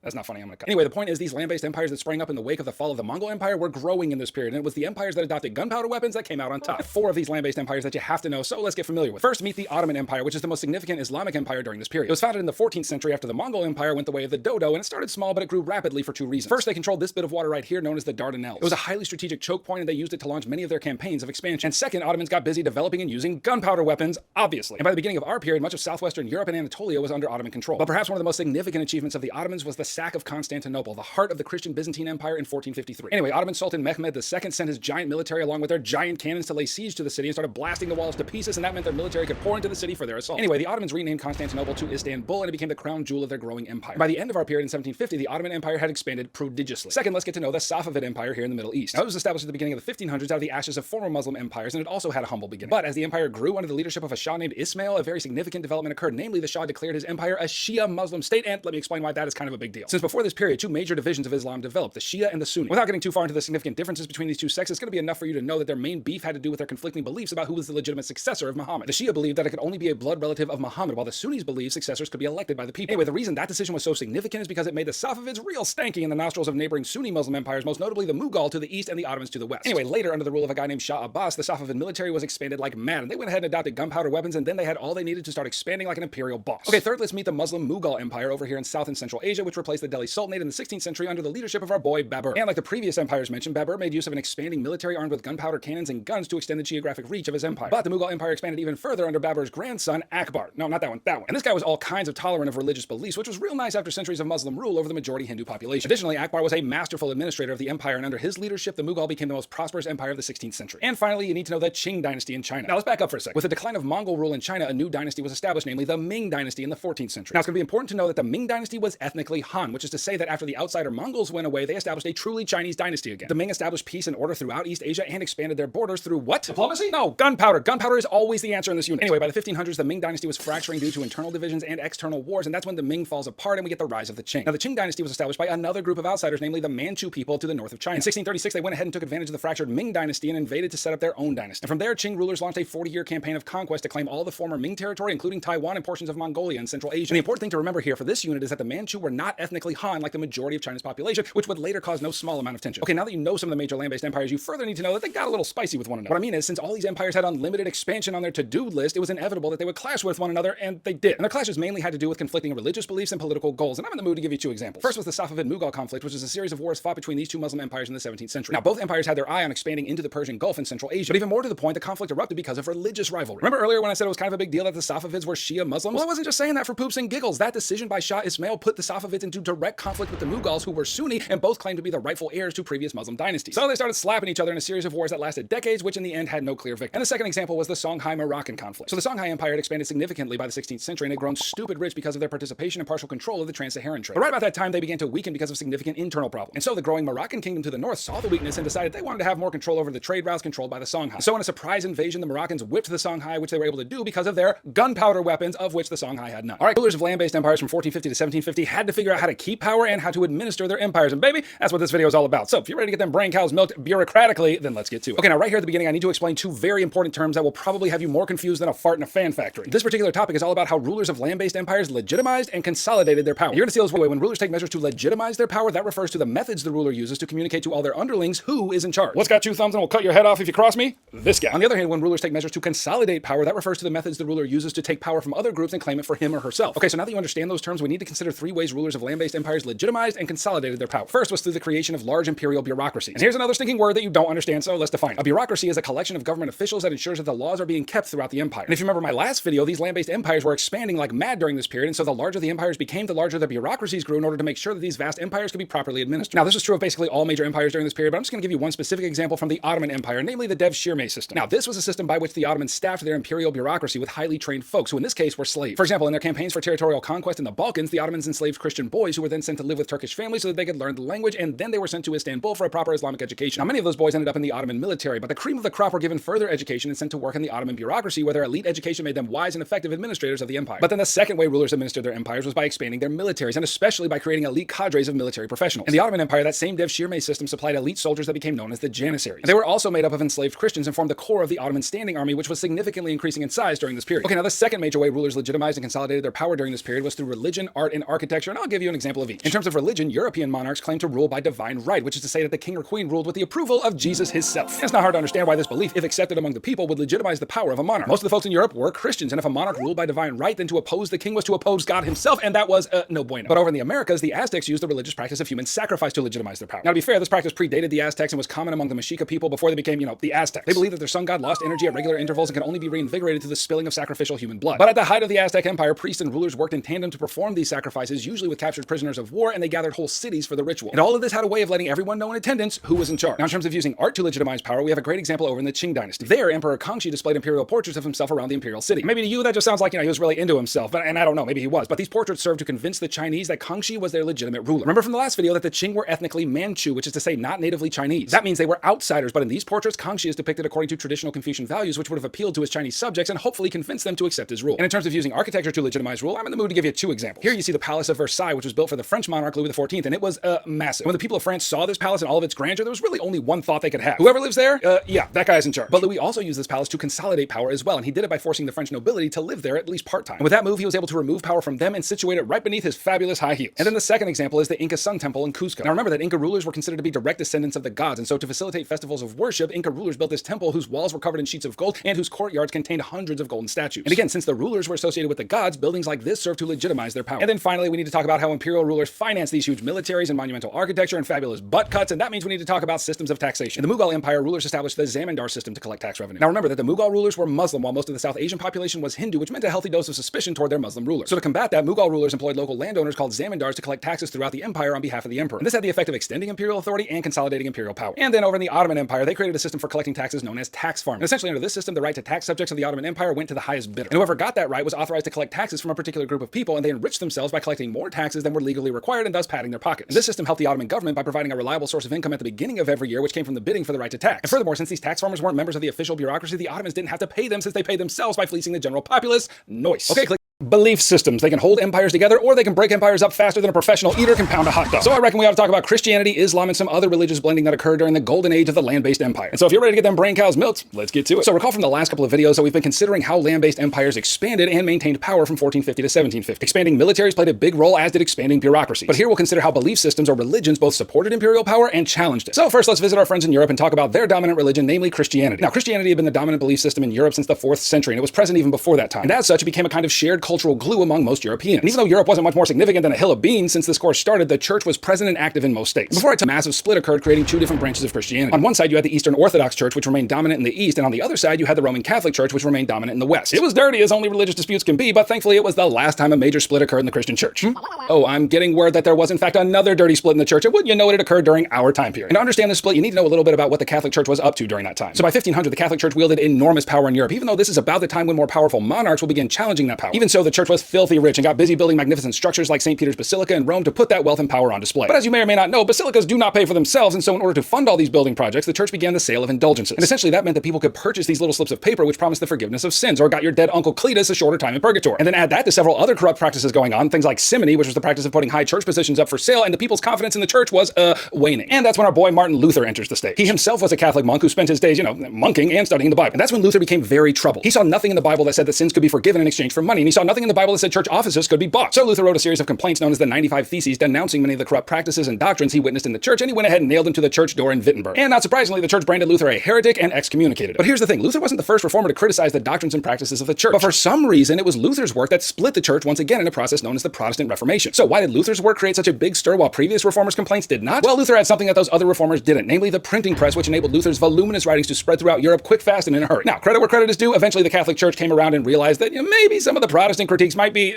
That's not funny, I'm gonna cut. Anyway, the point is these land-based empires that sprang up in the wake of the fall of the Mongol Empire were growing in this period, and it was the empires that adopted gunpowder weapons that came out on top. 4 of these land-based empires that you have to know, so let's get familiar with. First, meet the Ottoman Empire, which is the most significant Islamic empire during this period. It was founded in the 14th century after the Mongol Empire went the way of the dodo, and it started small, but it grew rapidly for 2 reasons. First, they controlled this bit of water right here known as the Dardanelles. It was a highly strategic choke point, and they used it to launch many of their campaigns of expansion. And second, Ottomans got busy developing and using gunpowder weapons, obviously. And by the beginning of our period, much of southwestern Europe and Anatolia was under Ottoman control. But perhaps one of the most significant achievements of the Ottomans was the sack of Constantinople, the heart of the Christian Byzantine Empire in 1453. Anyway, Ottoman Sultan Mehmed II sent his giant military along with their giant cannons to lay siege to the city and started blasting the walls to pieces, and that meant their military could pour into the city for their assault. Anyway, the Ottomans renamed Constantinople to Istanbul, and it became the crown jewel of their growing empire. By the end of our period in 1750, the Ottoman Empire had expanded prodigiously. Second, let's get to know the Safavid Empire here in the Middle East. Now, it was established at the beginning of the 1500s out of the ashes of former Muslim empires, and it also had a humble beginning. But as the empire grew under the leadership of a Shah named Ismail, a very significant development occurred. Namely, the Shah declared his empire a Shia Muslim state, and let me explain why that is kind of a big deal. Since before this period, 2 major divisions of Islam developed, the Shia and the Sunni. Without getting too far into the significant differences between these 2 sects, it's going to be enough for you to know that their main beef had to do with their conflicting beliefs about who was the legitimate successor of Muhammad. The Shia believed that it could only be a blood relative of Muhammad, while the Sunnis believed successors could be elected by the people. Anyway, the reason that decision was so significant is because it made the Safavids real stanky in the nostrils of neighboring Sunni Muslim empires, most notably the Mughal to the east and the Ottomans to the west. Anyway, later, under the rule of a guy named Shah Abbas, the Safavid military was expanded like mad, and they went ahead and adopted gunpowder weapons, and then they had all they needed to start expanding like an imperial boss. Okay, third, let's meet the Muslim Mughal Empire over here in South and Central Asia, which replaced the Delhi Sultanate in the 16th century under the leadership of our boy Babur. And like the previous empires mentioned, Babur made use of an expanding military armed with gunpowder cannons and guns to extend the geographic reach of his empire. But the Mughal Empire expanded even further under Babur's grandson, Akbar. No, not that one, that one. And this guy was all kinds of tolerant of religious beliefs, which was real nice after centuries of Muslim rule over the majority Hindu population. Additionally, Akbar was a masterful administrator of the empire, and under his leadership, the Mughal became the most prosperous empire of the 16th century. And finally, you need to know the Qing dynasty in China. Now, let's back up for a second. With the decline of Mongol rule in China, a new dynasty was established, namely the Ming dynasty in the 14th century. Now, it's going to be important to know that the Ming dynasty was ethnically Han, which is to say that after the outsider Mongols went away, they established a truly Chinese dynasty again. The Ming established peace and order throughout East Asia and expanded their borders through what? Diplomacy? No, gunpowder. Gunpowder is always the answer in this unit. Anyway, by the 1500s, the Ming dynasty was fracturing due to internal divisions and external wars, and that's when the Ming falls apart and we get the rise of the Qing. Now, the Qing dynasty was established by another group of outsiders, namely the Manchu people to the north of China. In 1636, they went ahead and took advantage of the fractured Ming dynasty and invaded to set up their own dynasty. And from there, Qing rulers launched a 40-year campaign of conquest to claim all the former Ming territory, including Taiwan and portions of Mongolia and Central Asia. And the important thing to remember here for this unit is that the Manchu were not ethnically Han like the majority of China's population, which would later cause no small amount of tension. Okay, now that you know some of the major land-based empires, you further need to know that they got a little spicy with one another. What I mean is, since all these empires had unlimited expansion on their to-do list, it was inevitable that they would clash with one another, and they did. And their clashes mainly had to do with conflicting religious beliefs and political goals, and I'm in the mood to give you 2 examples. First was the Safavid-Mughal conflict, which is a series of wars fought between these 2 Muslim empires in the 17th century. Now, both empires had their eye on expanding into the Persian Gulf and Central Asia, but even more to the point, the conflict erupted because of religious rivalry. Remember earlier when I said it was kind of a big deal that the Safavids were Shia Muslims? Well, I wasn't just saying that for poops and giggles. That decision by Shah Ismail put the Safavids into direct conflict with the Mughals, who were Sunni, and both claimed to be the rightful heirs to previous Muslim dynasties. So they started slapping each other in a series of wars that lasted decades, which in the end had no clear victor. And the second example was the Songhai-Moroccan conflict. So the Songhai Empire had expanded significantly by the 16th century and had grown stupid rich because of their participation and partial control of the trans-Saharan trade. But right about that time, they began to weaken because of significant internal problems. And so the growing Moroccan kingdom to the north saw the weakness and decided they wanted to have more control over the trade routes controlled by the Songhai. And so in a surprise invasion, the Moroccans whipped the Songhai, which they were able to do because of their gunpowder weapons, of which the Songhai had none. All right, rulers of land-based empires from 1450 to 1750 had to figure out how to keep power and how to administer their empires. And baby, that's what this video is all about. So if you're ready to get them brain cows milked bureaucratically, then let's get to it. Okay, now right here at the beginning, I need to explain 2 very important terms that will probably have you more confused than a fart in a fan factory. This particular topic is all about how rulers of land-based empires legitimized and consolidated their power. You're going to see this way. When rulers take measures to legitimize their power, that refers to the methods the ruler uses to communicate to all their underlings who is in charge. What's got 2 thumbs and will cut your head off if you cross me? This guy. On the other hand, when rulers take measures to consolidate power, that refers to the methods the ruler uses to take power from other groups and claim it for him or herself. Okay, so now that you understand those terms, we need to consider 3 ways rulers of land land-based empires legitimized and consolidated their power. First was through the creation of large imperial bureaucracies. And here's another stinking word that you don't understand, so let's define it. A bureaucracy is a collection of government officials that ensures that the laws are being kept throughout the empire. And if you remember my last video, these land-based empires were expanding like mad during this period, and so the larger the empires became, the larger the bureaucracies grew in order to make sure that these vast empires could be properly administered. Now, this was true of basically all major empires during this period, but I'm just going to give you one specific example from the Ottoman Empire, namely the dev-shirme system. Now, this was a system by which the Ottomans staffed their imperial bureaucracy with highly trained folks, who in this case were slaves. For example, in their campaigns for territorial conquest in the Balkans, the Ottomans enslaved Christian boys who were then sent to live with Turkish families so that they could learn the language, and then they were sent to Istanbul for a proper Islamic education. Now, many of those boys ended up in the Ottoman military, but the cream of the crop were given further education and sent to work in the Ottoman bureaucracy, where their elite education made them wise and effective administrators of the empire. But then the second way rulers administered their empires was by expanding their militaries, and especially by creating elite cadres of military professionals. In the Ottoman Empire, that same dev-shirme system supplied elite soldiers that became known as the janissaries. And they were also made up of enslaved Christians and formed the core of the Ottoman standing army, which was significantly increasing in size during this period. Okay, now the second major way rulers legitimized and consolidated their power during this period was through religion, art, and architecture, and I'll give you an example of each. In terms of religion, European monarchs claimed to rule by divine right, which is to say that the king or queen ruled with the approval of Jesus himself. And it's not hard to understand why this belief, if accepted among the people, would legitimize the power of a monarch. Most of the folks in Europe were Christians, and if a monarch ruled by divine right, then to oppose the king was to oppose God himself, and that was no bueno. But over in the Americas, the Aztecs used the religious practice of human sacrifice to legitimize their power. Now, to be fair, this practice predated the Aztecs and was common among the Mexica people before they became, the Aztecs. They believed that their sun god lost energy at regular intervals and could only be reinvigorated through the spilling of sacrificial human blood. But at the height of the Aztec Empire, priests and rulers worked in tandem to perform these sacrifices, usually with captured prisoners of war, and they gathered whole cities for the ritual. And all of this had a way of letting everyone know in attendance who was in charge. Now, in terms of using art to legitimize power, we have a great example over in the Qing dynasty. There, Emperor Kangxi displayed imperial portraits of himself around the imperial city. Maybe to you, that just sounds like, he was really into himself, and I don't know, maybe he was. But these portraits served to convince the Chinese that Kangxi was their legitimate ruler. Remember from the last video that the Qing were ethnically Manchu, which is to say not natively Chinese. That means they were outsiders, but in these portraits, Kangxi is depicted according to traditional Confucian values, which would have appealed to his Chinese subjects and hopefully convinced them to accept his rule. And in terms of using architecture to legitimize rule, I'm in the mood to give you two examples. Here you see the Palace of Versailles, which was built for the French monarch Louis XIV, and it was massive. When the people of France saw this palace and all of its grandeur, there was really only one thought they could have. Whoever lives there, yeah, that guy's in charge. But Louis also used this palace to consolidate power as well, and he did it by forcing the French nobility to live there at least part-time. And with that move, he was able to remove power from them and situate it right beneath his fabulous high heels. And then the second example is the Inca Sun Temple in Cusco. Now remember that Inca rulers were considered to be direct descendants of the gods, and so to facilitate festivals of worship, Inca rulers built this temple whose walls were covered in sheets of gold and whose courtyards contained hundreds of golden statues. And again, since the rulers were associated with the gods, buildings like this served to legitimize their power. And then finally, we need to talk about how imperial rulers financed these huge militaries and monumental architecture and fabulous butt cuts, and that means we need to talk about systems of taxation. In the Mughal Empire, rulers established the zamindar system to collect tax revenue. Now remember that the Mughal rulers were Muslim, while most of the South Asian population was Hindu, which meant a healthy dose of suspicion toward their Muslim rulers. So to combat that, Mughal rulers employed local landowners called zamindars to collect taxes throughout the empire on behalf of the emperor. And this had the effect of extending imperial authority and consolidating imperial power. And then over in the Ottoman Empire, they created a system for collecting taxes known as tax farming. And essentially under this system, the right to tax subjects of the Ottoman Empire went to the highest bidder. And whoever got that right was authorized to collect taxes from a particular group of people, and they enriched themselves by collecting more taxes than were legally required and thus padding their pockets. And this system helped the Ottoman government by providing a reliable source of income at the beginning of every year, which came from the bidding for the right to tax. And furthermore, since these tax farmers weren't members of the official bureaucracy, the Ottomans didn't have to pay them since they paid themselves by fleecing the general populace. Nice. Okay, click. Belief systems. They can hold empires together, or they can break empires up faster than a professional eater can pound a hot dog. So I reckon we ought to talk about Christianity, Islam, and some other religious blending that occurred during the golden age of the land-based empire. And so if you're ready to get them brain cows milked, let's get to it. So recall from the last couple of videos that we've been considering how land-based empires expanded and maintained power from 1450 to 1750. Expanding militaries played a big role, as did expanding bureaucracies. But here we'll consider how belief systems or religions both supported imperial power and challenged it. So first, let's visit our friends in Europe and talk about their dominant religion, namely Christianity. Now, Christianity had been the dominant belief system in Europe since the 4th century, and it was present even before that time. And as such, it became a kind of shared cultural glue among most Europeans. And even though Europe wasn't much more significant than a hill of beans since this course started, the church was present and active in most states. Before it, a massive split occurred, creating two different branches of Christianity. On one side, you had the Eastern Orthodox Church, which remained dominant in the East, and on the other side, you had the Roman Catholic Church, which remained dominant in the West. It was dirty as only religious disputes can be, but thankfully it was the last time a major split occurred in the Christian church. Oh, I'm getting word that there was in fact another dirty split in the church, and wouldn't you know it occurred during our time period. And to understand this split, you need to know a little bit about what the Catholic Church was up to during that time. So by 1500, the Catholic Church wielded enormous power in Europe, even though this is about the time when more powerful monarchs will begin challenging that power. Even so, the church was filthy rich and got busy building magnificent structures like St. Peter's Basilica in Rome to put that wealth and power on display. But as you may or may not know, basilicas do not pay for themselves, and so in order to fund all these building projects, the church began the sale of indulgences. And essentially that meant that people could purchase these little slips of paper which promised the forgiveness of sins, or got your dead Uncle Cletus a shorter time in purgatory. And then add that to several other corrupt practices going on, things like simony, which was the practice of putting high church positions up for sale, and the people's confidence in the church was waning. And that's when our boy Martin Luther enters the stage. He himself was a Catholic monk who spent his days, monking and studying the Bible. And that's when Luther became very troubled. He saw nothing in the Bible that said that sins could be forgiven in exchange for money, and he saw nothing in the Bible that said church offices could be bought. So Luther wrote a series of complaints known as the 95 Theses, denouncing many of the corrupt practices and doctrines he witnessed in the church, and he went ahead and nailed him to the church door in Wittenberg. And not surprisingly, the church branded Luther a heretic and excommunicated him. But here's the thing, Luther wasn't the first reformer to criticize the doctrines and practices of the church. But for some reason, it was Luther's work that split the church once again in a process known as the Protestant Reformation. So why did Luther's work create such a big stir while previous reformers' complaints did not? Well, Luther had something that those other reformers didn't, namely the printing press, which enabled Luther's voluminous writings to spread throughout Europe quick, fast, and in a hurry. Now, credit where credit is due, eventually the Catholic Church came around and realized that maybe some of the Protestant critiques might be,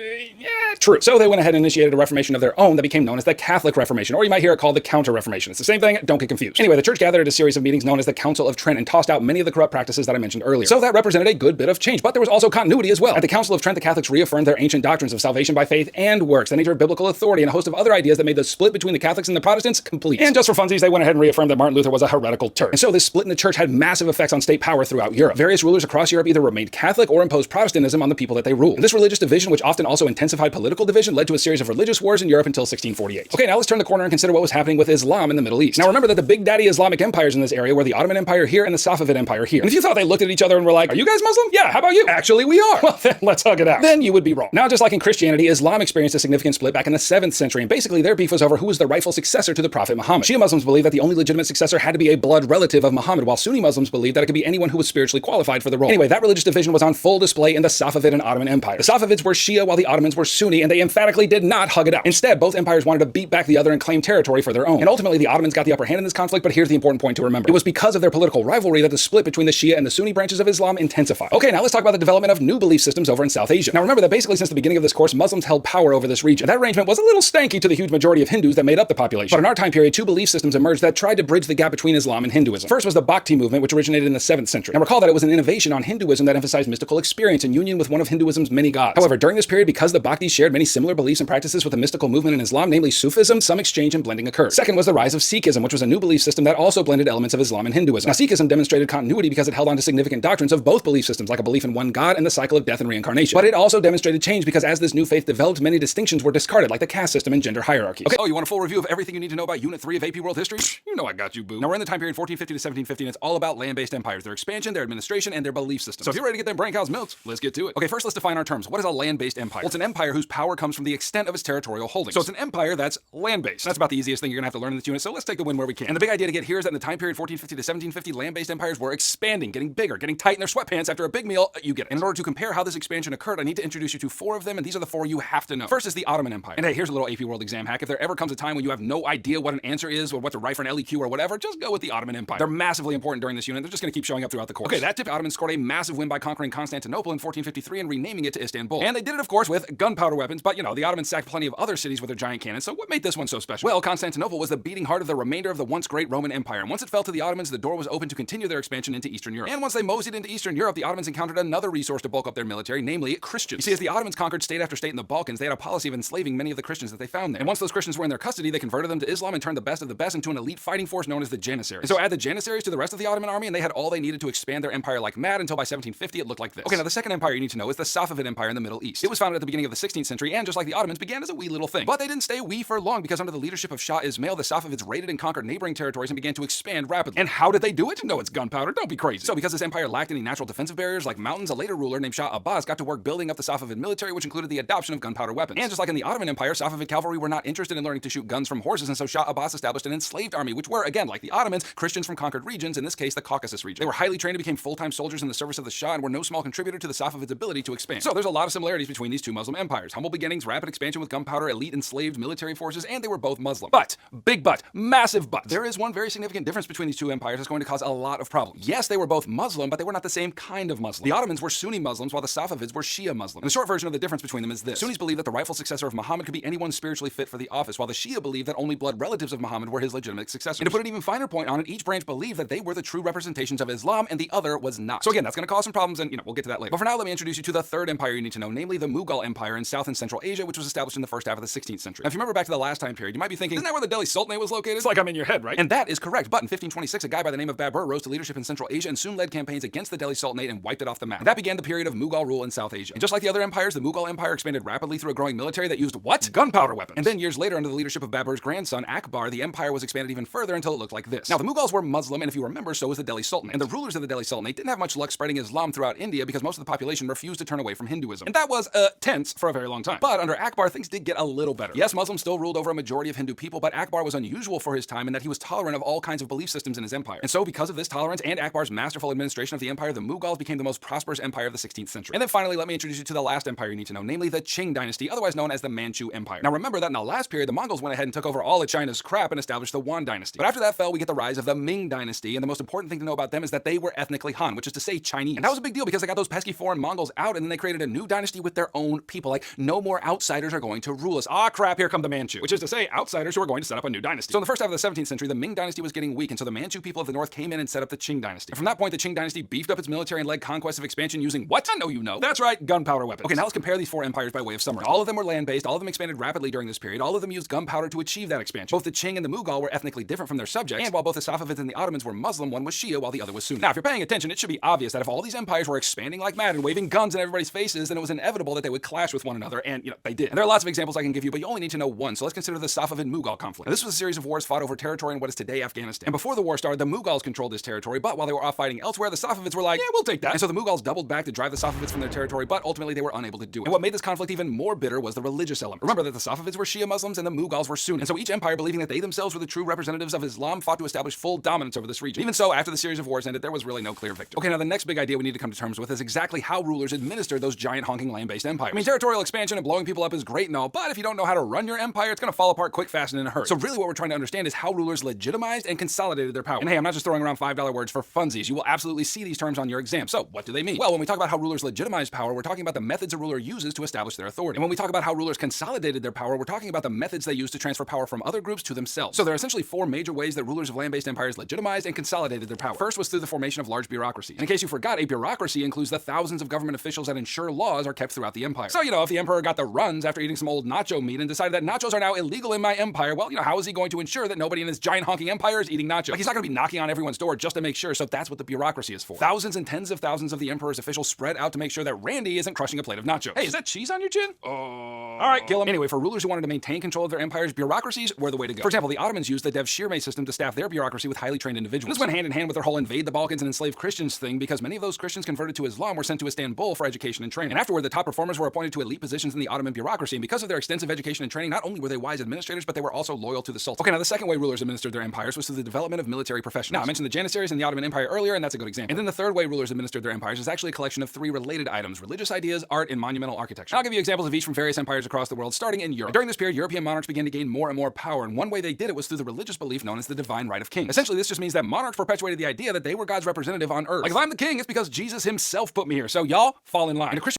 true. So they went ahead and initiated a reformation of their own that became known as the Catholic Reformation, or you might hear it called the Counter-Reformation. It's the same thing, don't get confused. Anyway, the church gathered at a series of meetings known as the Council of Trent and tossed out many of the corrupt practices that I mentioned earlier. So that represented a good bit of change, but there was also continuity as well. At the Council of Trent, the Catholics reaffirmed their ancient doctrines of salvation by faith and works, the nature of biblical authority, and a host of other ideas that made the split between the Catholics and the Protestants complete. And just for funsies, they went ahead and reaffirmed that Martin Luther was a heretical Turk. And so this split in the church had massive effects on state power throughout Europe. Various rulers across Europe either remained Catholic or imposed Protestantism on the people that they ruled. And this religious division, which often also intensified political division, led to a series of religious wars in Europe until 1648. Okay, now let's turn the corner and consider what was happening with Islam in the Middle East. Now remember that the big daddy Islamic empires in this area were the Ottoman Empire here and the Safavid Empire here. And if you thought they looked at each other and were like, are you guys Muslim? Yeah, how about you? Actually, we are. Well, then let's hug it out. Then you would be wrong. Now, just like in Christianity, Islam experienced a significant split back in the 7th century, and basically their beef was over who was the rightful successor to the Prophet Muhammad. Shia Muslims believed that the only legitimate successor had to be a blood relative of Muhammad, while Sunni Muslims believed that it could be anyone who was spiritually qualified for the role. Anyway, that religious division was on full display in the Safavid and Ottoman Empire. The Safavids were Shia while the Ottomans were Sunni, and they emphatically did not hug it out. Instead, both empires wanted to beat back the other and claim territory for their own. And ultimately, the Ottomans got the upper hand in this conflict, but here's the important point to remember. It was because of their political rivalry that the split between the Shia and the Sunni branches of Islam intensified. Okay, now let's talk about the development of new belief systems over in South Asia. Now remember that basically since the beginning of this course, Muslims held power over this region. That arrangement was a little stanky to the huge majority of Hindus that made up the population. But in our time period, two belief systems emerged that tried to bridge the gap between Islam and Hinduism. First was the Bhakti movement, which originated in the 7th century. Now recall that it was an innovation on Hinduism that emphasized mystical experience and union with one of Hinduism's many gods. However, during this period, because the Bhakti shared many similar beliefs and practices with the mystical movement in Islam, namely Sufism, some exchange and blending occurred. Second was the rise of Sikhism, which was a new belief system that also blended elements of Islam and Hinduism. Now Sikhism demonstrated continuity because it held on to significant doctrines of both belief systems, like a belief in one God and the cycle of death and reincarnation. But it also demonstrated change because as this new faith developed, many distinctions were discarded, like the caste system and gender hierarchies. Okay, you want a full review of everything you need to know about Unit 3 of AP World History? You know I got you, boo. Now we're in the time period 1450 to 1750, and it's all about land-based empires, their expansion, their administration, and their belief system. So if you're ready to get them brain cows milked, let's get to it. Okay, first let's define our terms. What is a land-based empire? Well, it's an empire whose power comes from the extent of its territorial holdings. So it's an empire that's land-based. That's about the easiest thing you're gonna have to learn in this unit, so let's take the win where we can. And the big idea to get here is that in the time period 1450 to 1750, land-based empires were expanding, getting bigger, getting tight in their sweatpants after a big meal, you get it. And in order to compare how this expansion occurred, I need to introduce you to 4 of them, and these are the 4 you have to know. First is the Ottoman Empire. And hey, here's a little AP World exam hack. If there ever comes a time when you have no idea what an answer is or what to write for an LEQ or whatever, just go with the Ottoman Empire. They're massively important during this unit. They're just gonna keep showing up throughout the course. Okay, that tipped Ottomans scored a massive win by conquering Constantinople in 1453 and renaming it to Istanbul. And they did it, of course, with gunpowder weapons, but the Ottomans sacked plenty of other cities with their giant cannons, so what made this one so special? Well, Constantinople was the beating heart of the remainder of the once great Roman Empire, and once it fell to the Ottomans, the door was open to continue their expansion into Eastern Europe. And once they moseyed into Eastern Europe, the Ottomans encountered another resource to bulk up their military, namely Christians. You see, as the Ottomans conquered state after state in the Balkans, they had a policy of enslaving many of the Christians that they found there. And once those Christians were in their custody, they converted them to Islam and turned the best of the best into an elite fighting force known as the Janissaries. And so add the Janissaries to the rest of the Ottoman army, and they had all they needed to expand their empire like mad until by 1750 it looked like this. Okay, now the second empire you need to know is the Safavid Empire in the Middle East. It was founded at the beginning of the 16th century, and just like the Ottomans, began as a wee little thing. But they didn't stay wee for long, because under the leadership of Shah Ismail, the Safavids raided and conquered neighboring territories and began to expand rapidly. And how did they do it? No, it's gunpowder. Don't be crazy. So because this empire lacked any natural defensive barriers like mountains, a later ruler named Shah Abbas got to work building up the Safavid military, which included the adoption of gunpowder weapons. And just like in the Ottoman Empire, Safavid cavalry were not interested in learning to shoot guns from horses, and so Shah Abbas established an enslaved army, which were, again, like the Ottomans, Christians from conquered regions, in this case, the Caucasus region. They were highly trained and became full-time soldiers in the service of the Shah and were no small contributor to the Safavids' ability to expand. So there's a lot of similarities between these two Muslim empires. Humble beginnings, rapid expansion with gunpowder, elite enslaved military forces, and they were both Muslim. But, big but, massive but, there is one very significant difference between these two empires that's going to cause a lot of problems. Yes, they were both Muslim, but they were not the same kind of Muslim. The Ottomans were Sunni Muslims, while the Safavids were Shia Muslims. And the short version of the difference between them is this. Sunnis believed that the rightful successor of Muhammad could be anyone spiritually fit for the office, while the Shia believed that only blood relatives of Muhammad were his legitimate successors. And to put an even finer point on it, each branch believed that they were the true representations of Islam and the other was not. So again, that's going to cause some problems, and we'll get to that later. But for now, let me introduce you to the third empire you need to know, namely the Mughal Empire in South and Central Asia, which was established in the first half of the 16th century. Now, if you remember back to the last time period, you might be thinking, isn't that where the Delhi Sultanate was located? It's like I'm in your head, right? And that is correct. But in 1526, a guy by the name of Babur rose to leadership in Central Asia and soon led campaigns against the Delhi Sultanate and wiped it off the map. And that began the period of Mughal rule in South Asia. And just like the other empires, the Mughal Empire expanded rapidly through a growing military that used what? Gunpowder weapons. And then years later, under the leadership of Babur's grandson, Akbar, the empire was expanded even further until it looked like this. Now, the Mughals were Muslim, and if you remember, so was the Delhi Sultanate. And the rulers of the Delhi Sultanate didn't have much luck spreading Islam throughout India because most of the population refused to turn away from Hinduism. And that was, tense for a very long time. But under Akbar, things did get a little better. Yes, Muslims still ruled over a majority of Hindu people, but Akbar was unusual for his time in that he was tolerant of all kinds of belief systems in his empire. And so, because of this tolerance and Akbar's masterful administration of the empire, the Mughals became the most prosperous empire of the 16th century. And then finally, let me introduce you to the last empire you need to know, namely the Qing dynasty, otherwise known as the Manchu Empire. Now remember that in the last period, the Mongols went ahead and took over all of China's crap and established the Yuan dynasty. But after that fell, we get the rise of the Ming dynasty, and the most important thing to know about them is that they were ethnically Han, which is to say Chinese. And that was a big deal because they got those pesky foreign Mongols out, and then they created a new dynasty with their own people. Like, no more outsiders are going to rule us. Ah, crap, here come the Manchu. Which is to say, outsiders who are going to set up a new dynasty. So in the first half of the 17th century, the Ming dynasty was getting weak, and so the Manchu people of the north came in and set up the Qing dynasty. And from that point, the Qing dynasty beefed up its military and led conquests of expansion using what? I know you know. That's right, gunpowder weapons. Okay, now let's compare these four empires by way of summary. All of them were land-based, all of them expanded rapidly during this period, all of them used gunpowder to achieve that expansion. Both the Qing and the Mughal were ethnically different from their subjects, and while both the Safavids and the Ottomans were Muslim, one was Shia while the other was Sunni. Now, if you're paying attention, it should be obvious that if all these empires were expanding like mad and waving guns in everybody's faces, then it was inevitable that they would clash with one another, and, they did. And there are lots of examples I can give you, but you only need to know one, so let's consider the Safavid-Mughal conflict. Now, this was a series of wars fought over territory in what is today Afghanistan. And before the war started, the Mughals controlled this territory, but while they were off fighting elsewhere, the Safavids were like, yeah, we'll take that. And so the Mughals doubled back to drive the Safavids from their territory, but ultimately they were unable to do it. And what made this conflict even more bitter was the religious element. Remember that the Safavids were Shia Muslims and the Mughals were Sunni. And so each empire, believing that they themselves were the true representatives of Islam, fought to establish full dominance over this region. Even so, after the series of wars ended, there was really no clear victor. Okay, now the next big idea we need to come to terms with is exactly how rulers administered those giant honking land-based empires. I mean, territorial expansion and blowing people up is great and all, but if you don't know how to run your empire, it's gonna fall apart quick, fast, and in a hurry. So really what we're trying to understand is how rulers legitimized and consolidated their power. And hey, I'm not just throwing around $5 words for funsies. You will absolutely see these terms on your exam. So what do they mean? Well, when we talk about how rulers legitimized power, we're talking about the methods a ruler uses to establish their authority. And when we talk about how rulers consolidated their power, we're talking about the methods they use to transfer power from other groups to themselves. So there are essentially four major ways that rulers of land-based empires legitimized and consolidated their power. First was through the formation of large bureaucracies. And in case you forgot, a bureaucracy includes the thousands of government officials that ensure laws are kept throughout the empire. So, if the emperor got the runs after eating some old nacho meat and decided that nachos are now illegal in my empire, well, how is he going to ensure that nobody in this giant honking empire is eating nachos? Like, he's not going to be knocking on everyone's door just to make sure, so that's what the bureaucracy is for. Thousands and tens of thousands of the emperor's officials spread out to make sure that Randy isn't crushing a plate of nachos. Hey, is that cheese on your chin? All right, kill him. Anyway, for rulers who wanted to maintain control of their empires, bureaucracies were the way to go. For example, the Ottomans used the Devshirme system to staff their bureaucracy with highly trained individuals. This went hand in hand with their whole invade the Balkans and enslave Christians thing, because many of those Christians converted to Islam were sent to Istanbul for education and training. And afterward, the top performers were appointed to elite positions in the Ottoman bureaucracy, and because of their extensive education and training, not only were they wise administrators, but they were also loyal to the Sultan. Okay, now the second way rulers administered their empires was through the development of military professionals. Now, I mentioned the Janissaries in the Ottoman Empire earlier, and that's a good example. And then the third way rulers administered their empires is actually a collection of three related items: religious ideas, art, and monumental architecture. And I'll give you examples of each from various empires across the world, starting in Europe. And during this period, European monarchs began to gain more and more power, and one way they did it was through the religious belief known as the divine right of kings. Essentially, this just means that monarchs perpetuated the idea that they were God's representative on earth. Like, if I'm the king, it's because Jesus himself put me here, so y'all fall in line. And a Christian